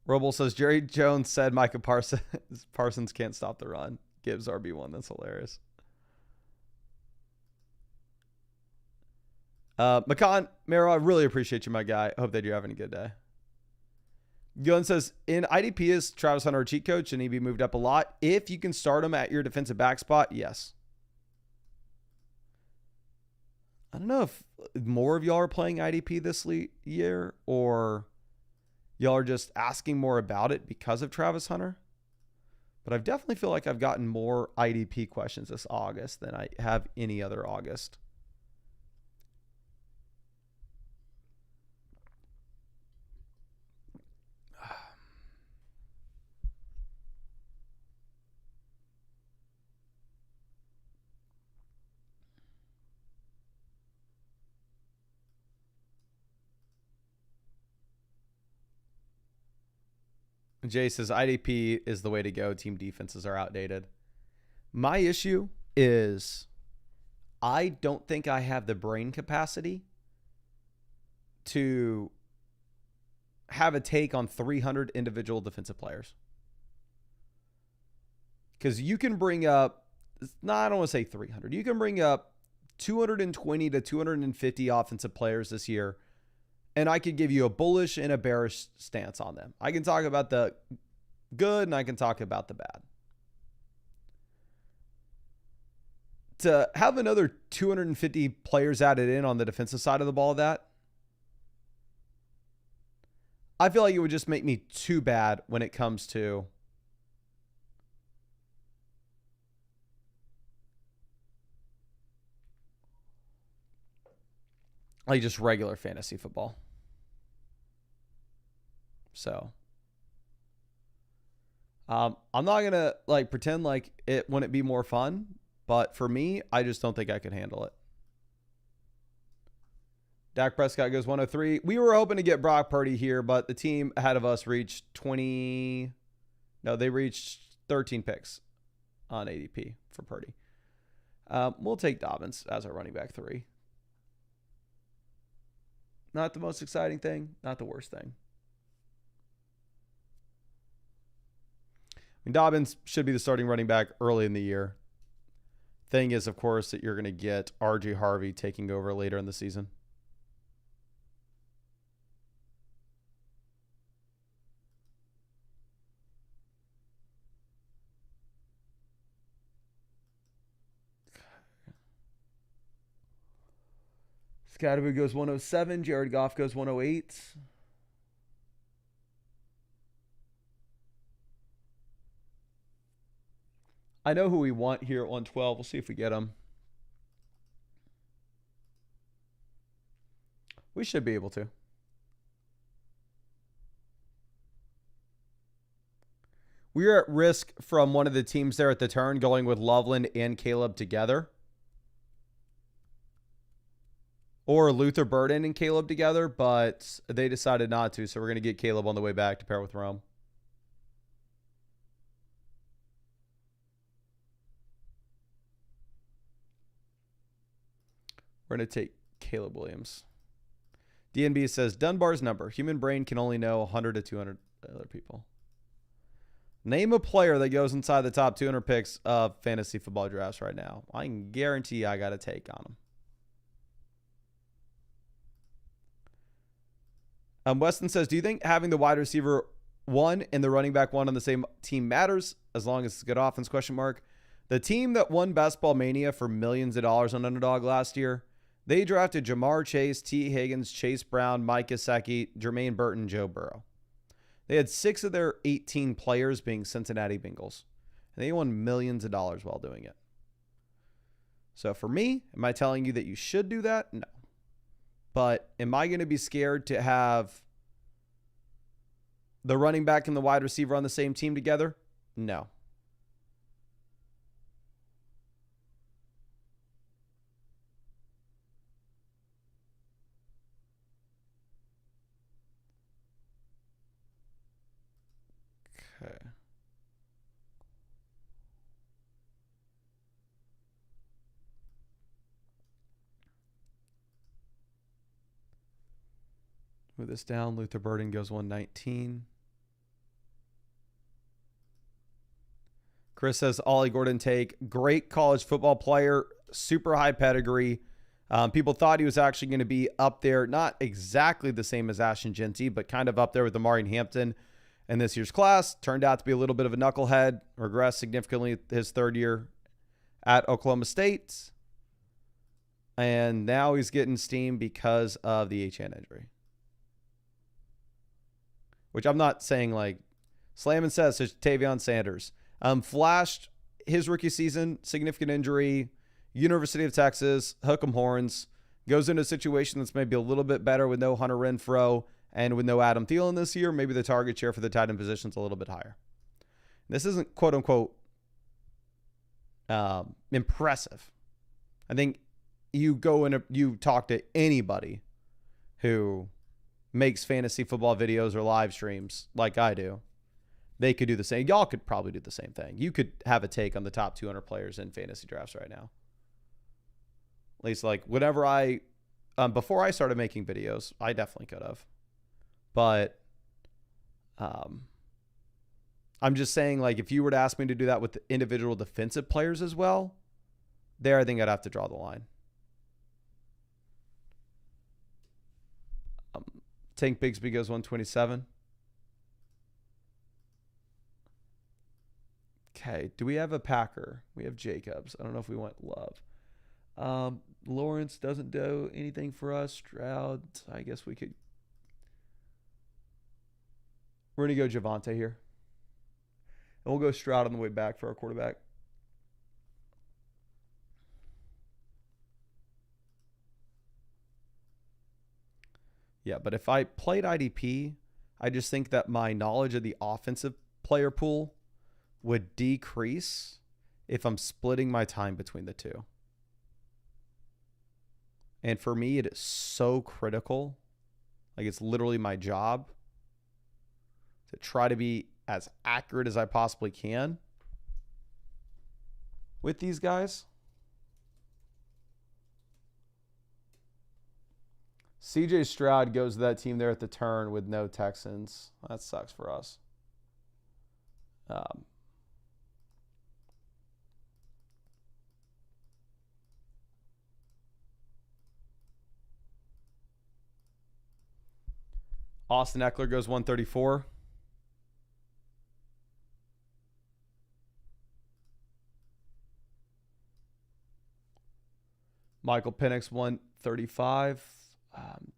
Roble says, Jerry Jones said Micah Parsons can't stop the run. Gibbs RB1. That's hilarious. Makan, Mero, I really appreciate you, my guy. I hope that you're having a good day. Gun says, in IDP, is Travis Hunter a cheat coach and he be moved up a lot? If you can start him at your defensive back spot, yes. I don't know if more of y'all are playing IDP this year or y'all are just asking more about it because of Travis Hunter. But I definitely feel like I've gotten more IDP questions this August than I have any other August. Jay says IDP is the way to go. Team defenses are outdated. My issue is I don't think I have the brain capacity to have a take on 300 individual defensive players. Because you can bring up, I don't want to say 300. You can bring up 220 to 250 offensive players this year, and I could give you a bullish and a bearish stance on them. I can talk about the good and I can talk about the bad. To have another 250 players added in on the defensive side of the ball, I feel like it would just make me too bad when it comes to like just regular fantasy football. So I'm not going to like pretend like it wouldn't be more fun, but for me, I just don't think I could handle it. Dak Prescott goes 103. We were hoping to get Brock Purdy here, but the team ahead of us reached 13 picks on ADP for Purdy. We'll take Dobbins as our running back 3. Not the most exciting thing, not the worst thing. I mean, Dobbins should be the starting running back early in the year. Thing is, of course, that you're going to get RJ Harvey taking over later in the season. Scottaboo goes 107. Jared Goff goes 108. I know who we want here at 112. We'll see if we get him. We should be able to. We are at risk from one of the teams there at the turn going with Loveland and Caleb together. Or Luther Burden and Caleb together, but they decided not to, so we're going to get Caleb on the way back to pair with Rome. We're going to take Caleb Williams. DNB says, Dunbar's number. Human brain can only know 100 to 200 other people. Name a player that goes inside the top 200 picks of fantasy football drafts right now. I can guarantee I got a take on him. Weston says, do you think having the wide receiver 1 and the running back 1 on the same team matters as long as it's a good offense? ? The team that won Best Ball Mania for millions of dollars on Underdog last year, they drafted Jamar Chase, T. Higgins, Chase Brown, Mike Gesicki, Jermaine Burton, Joe Burrow. They had 6 of their 18 players being Cincinnati Bengals. And they won millions of dollars while doing it. So for me, am I telling you that you should do that? No. But am I going to be scared to have the running back and the wide receiver on the same team together? No. Okay. Move this down. Luther Burden goes 119. Chris says Ollie Gordon take. Great college football player. Super high pedigree. People thought he was actually going to be up there. Not exactly the same as Ashton Jeanty, but kind of up there with Amari Hampton in this year's class. Turned out to be a little bit of a knucklehead. Regressed significantly his third year at Oklahoma State. And now he's getting steam because of the HN injury. Which I'm not saying like Slam and says to Tavion Sanders. Flashed his rookie season, significant injury, University of Texas, hook 'em horns, goes into a situation that's maybe a little bit better with no Hunter Renfrow and with no Adam Thielen this year. Maybe the target share for the tight end position is a little bit higher. This isn't quote unquote impressive. I think you go and you talk to anybody who makes fantasy football videos or live streams like I do, they could do the same. Y'all could probably do the same thing. You could have a take on the top 200 players in fantasy drafts right now. At least like whenever before I started making videos, I definitely could have. But I'm just saying, like, if you were to ask me to do that with the individual defensive players as well, there I think I'd have to draw the line. Tank Bigsby goes 127. Okay, do we have a Packer? We have Jacobs. I don't know if we want Love. Lawrence doesn't do anything for us. Stroud, I guess we could. We're going to go Javonte here. And we'll go Stroud on the way back for our quarterback. Yeah, but if I played IDP, I just think that my knowledge of the offensive player pool would decrease if I'm splitting my time between the two. And for me, it is so critical. Like, it's literally my job to try to be as accurate as I possibly can with these guys. CJ Stroud goes to that team there at the turn with no Texans. That sucks for us. Austin Eckler goes 134. Michael Penix 135.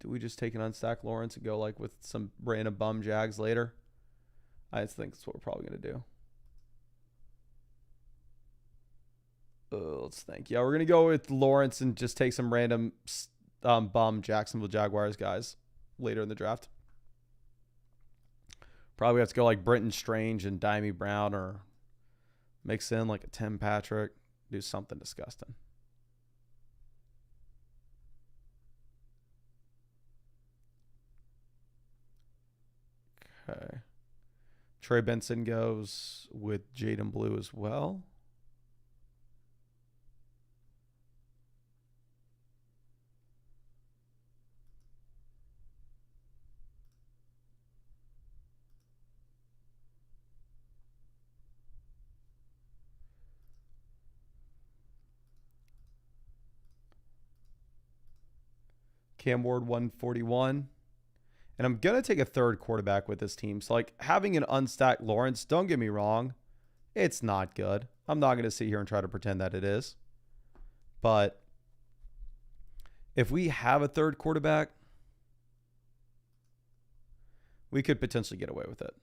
Do we just take an unstacked Lawrence and go like with some random bum Jags later? I just think that's what we're probably going to do. Let's think. Yeah, we're going to go with Lawrence and just take some random bum Jacksonville Jaguars guys later in the draft. Probably have to go like Brenton Strange and Dimey Brown, or mix in like a Tim Patrick. Do something disgusting. Okay. Trey Benson goes with Jaden Blue as well. Cam Ward 141. And I'm going to take a third quarterback with this team. So, like, having an unstacked Lawrence, don't get me wrong, it's not good. I'm not going to sit here and try to pretend that it is. But if we have a third quarterback, we could potentially get away with it.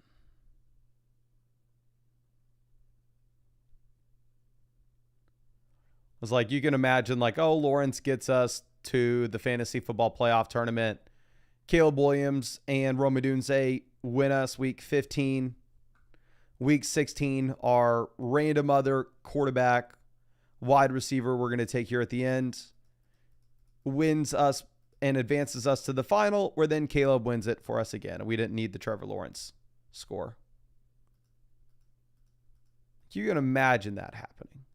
It's like, you can imagine, like, oh, Lawrence gets us to the fantasy football playoff tournament. Caleb Williams and Rome Odunze win us week 15. Week 16, our random other quarterback, wide receiver we're going to take here at the end, wins us and advances us to the final, where then Caleb wins it for us again. We didn't need the Trevor Lawrence score. You can imagine that happening.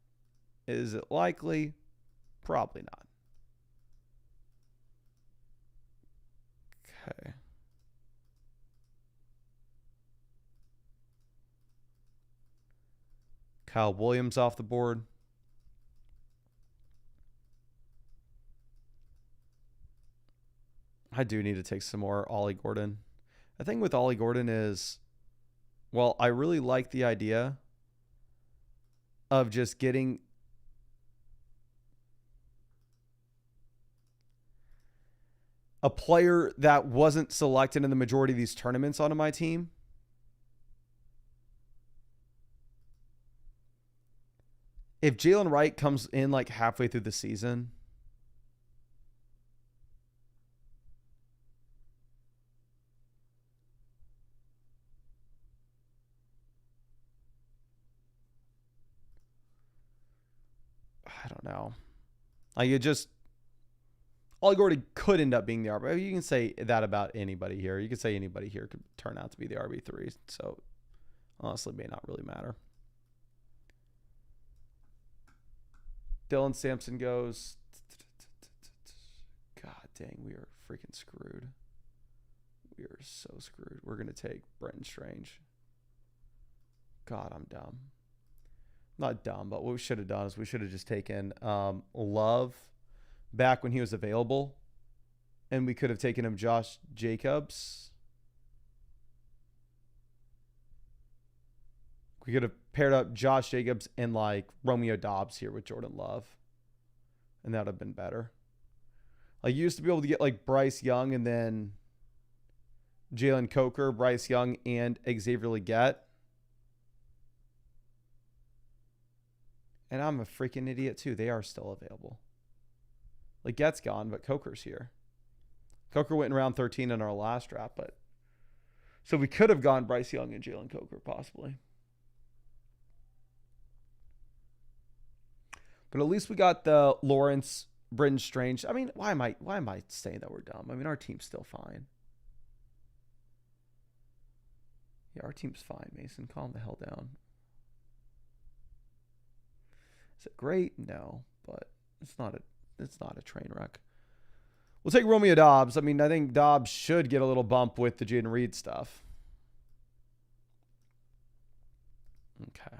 Is it likely? Probably not. Okay. Kyle Williams off the board. I do need to take some more Ollie Gordon. The thing with Ollie Gordon is, well, I really like the idea of just getting a player that wasn't selected in the majority of these tournaments onto my team. if Jalen Wright comes in like halfway through the season, I don't know. Like it just, Ollie Gordon could end up being the RB. You can say that about anybody here. You could say anybody here could turn out to be the RB3. So honestly, may not really matter. Dylan Sampson goes. God dang, we are freaking screwed. We are so screwed. We're going to take Brenton Strange. God, I'm dumb. Not dumb, but what we should have done is we should have just taken Love back when he was available. And we could have taken him Josh Jacobs. We could have paired up Josh Jacobs and like Romeo Doubs here with Jordan Love. And that would have been better. Like you used to be able to get like Bryce Young and then Jalen Coker, Bryce Young, and Xavier Legette. And I'm a freaking idiot too. They are still available. Legette's gone, but Coker's here. Coker went in round 13 in our last draft, but so we could have gone Bryce Young and Jalen Coker possibly. But at least we got the Lawrence, Brenton Strange. I mean, why am I saying that we're dumb? I mean, our team's still fine. Yeah, our team's fine, Mason. Calm the hell down. Is it great? No, but it's not a train wreck. We'll take Romeo Doubs. I mean, I think Doubs should get a little bump with the Jaden Reed stuff. Okay.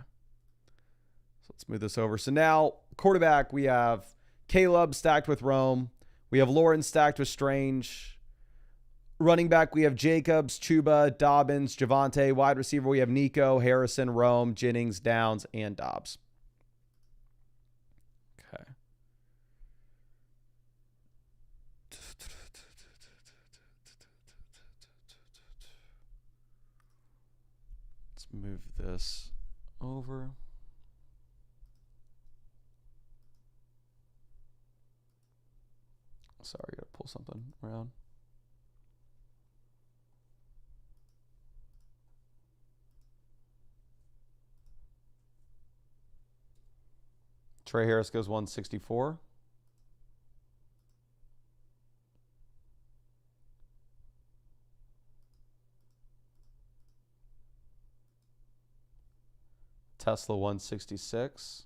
So let's move this over. So now, quarterback, we have Caleb stacked with Rome. We have Lawrence stacked with Strange. Running back, we have Jacobs, Chuba, Dobbins, Javonte. Wide receiver, we have Nico, Harrison, Rome, Jennings, Downs, and Dobbs. Okay. Let's move this over. Sorry, I gotta pull something around. Trey Harris goes 164. Tesla 166.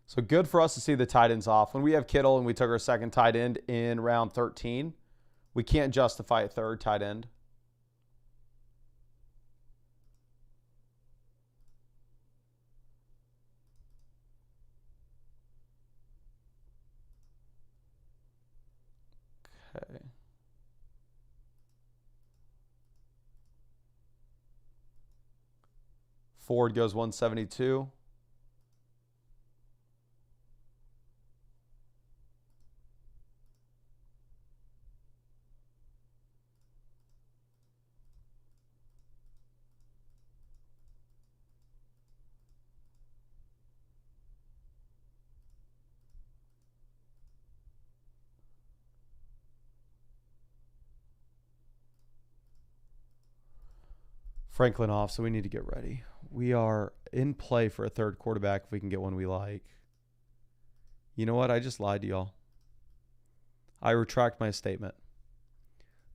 So good for us to see the tight ends off. When we have Kittle and we took our second tight end in round 13, we can't justify a third tight end. Okay. Ford goes 172. Franklin off, so we need to get ready. We are in play for a third quarterback if we can get one we like. You know what? I just lied to y'all. I retract my statement.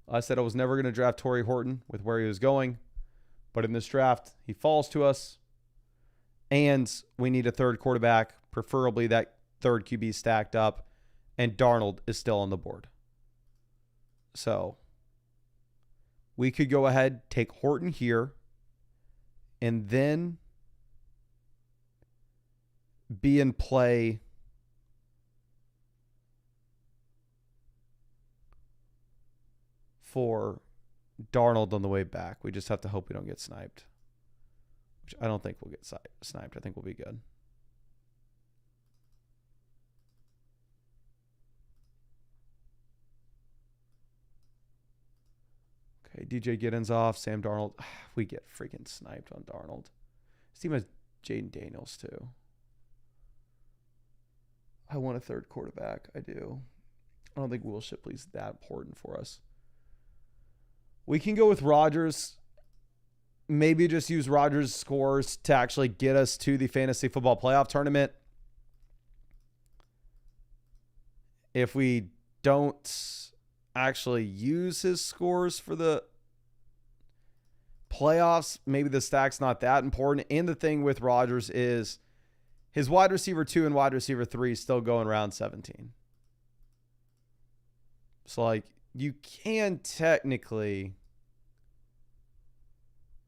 I said I was never going to draft Torrey Horton with where he was going, but in this draft, he falls to us, and we need a third quarterback, preferably that third QB stacked up, and Darnold is still on the board. So we could go ahead, take Horton here, and then be in play for Darnold on the way back. We just have to hope we don't get sniped. which I don't think we'll get sniped. I think we'll be good. Okay, DJ Giddens off. Sam Darnold. We get freaking sniped on Darnold. This team has Jaden Daniels too. I want a third quarterback. I do. I don't think Will Shipley's that important for us. We can go with Rodgers. Maybe just use Rodgers' scores to actually get us to the fantasy football playoff tournament. If we don't actually use his scores for the playoffs, maybe the stack's not that important. And the thing with Rodgers is his wide receiver 2 and wide receiver 3 still going around 17. So, like, you can technically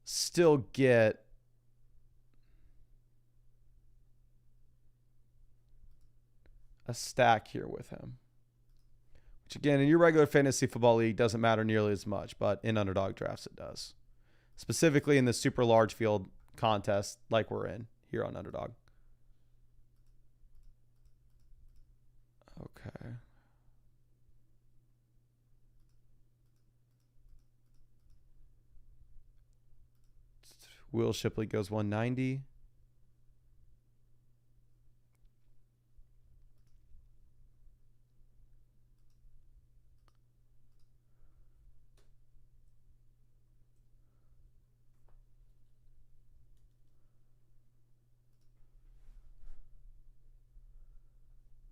still get a stack here with him. Which, again, in your regular fantasy football league doesn't matter nearly as much, but in underdog drafts it does. Specifically in the super large field contest like we're in here on Underdog. Okay. Will Shipley goes 190.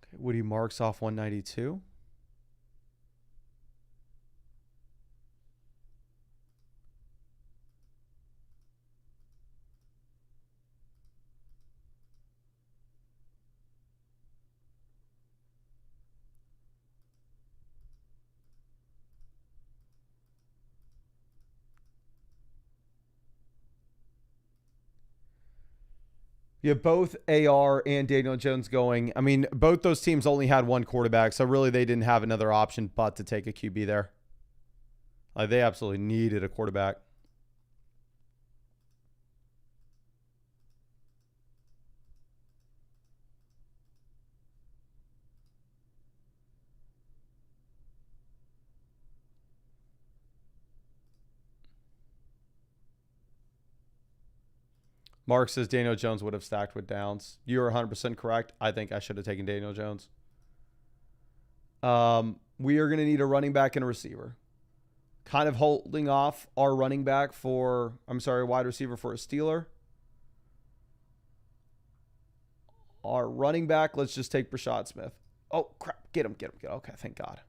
Okay, Woody Marks off 192. You have both AR and Daniel Jones going. I mean, both those teams only had one quarterback, so really they didn't have another option but to take a QB there. They absolutely needed a quarterback. Mark says Daniel Jones would have stacked with Downs. You're 100% correct. I think I should have taken Daniel Jones. We are going to need a running back and a receiver. Kind of holding off our running back for, wide receiver for a Steeler. Our running back, let's just take Brashad Smith. Oh, crap. Get him. Okay, thank God.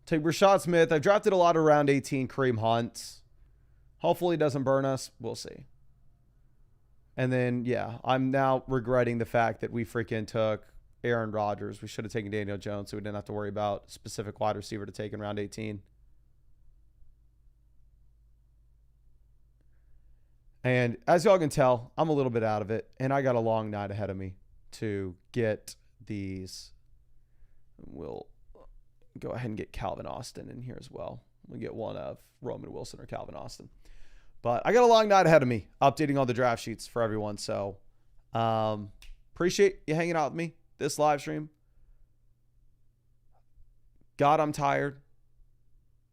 Take Brashad Smith. I've drafted a lot of round 18 Kareem Hunt. Hopefully it doesn't burn us. We'll see. And then, yeah, I'm now regretting the fact that we freaking took Aaron Rodgers. We should have taken Daniel Jones so we didn't have to worry about specific wide receiver to take in round 18. And as y'all can tell, I'm a little bit out of it. And I got a long night ahead of me to get these. We'll go ahead and get Calvin Austin in here as well. We'll get one of Roman Wilson or Calvin Austin. But I got a long night ahead of me updating all the draft sheets for everyone. So appreciate you hanging out with me this live stream. God, I'm tired.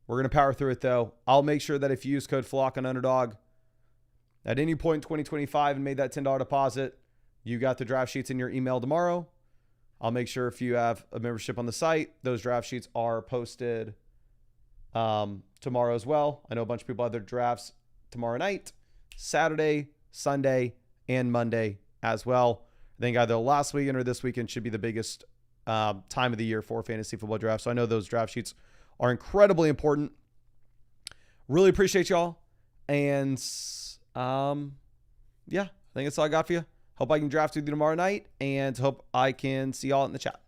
We're going to power through it, though. I'll make sure that if you use code FLOCK on Underdog at any point in 2025 and made that $10 deposit, you got the draft sheets in your email tomorrow. I'll make sure if you have a membership on the site, those draft sheets are posted tomorrow as well. I know a bunch of people have their drafts tomorrow night, Saturday, Sunday, and Monday as well. I think either last weekend or this weekend should be the biggest time of the year for fantasy football drafts. So I know those draft sheets are incredibly important. Really appreciate y'all. And yeah, I think that's all I got for you. Hope I can draft with you tomorrow night and hope I can see y'all in the chat.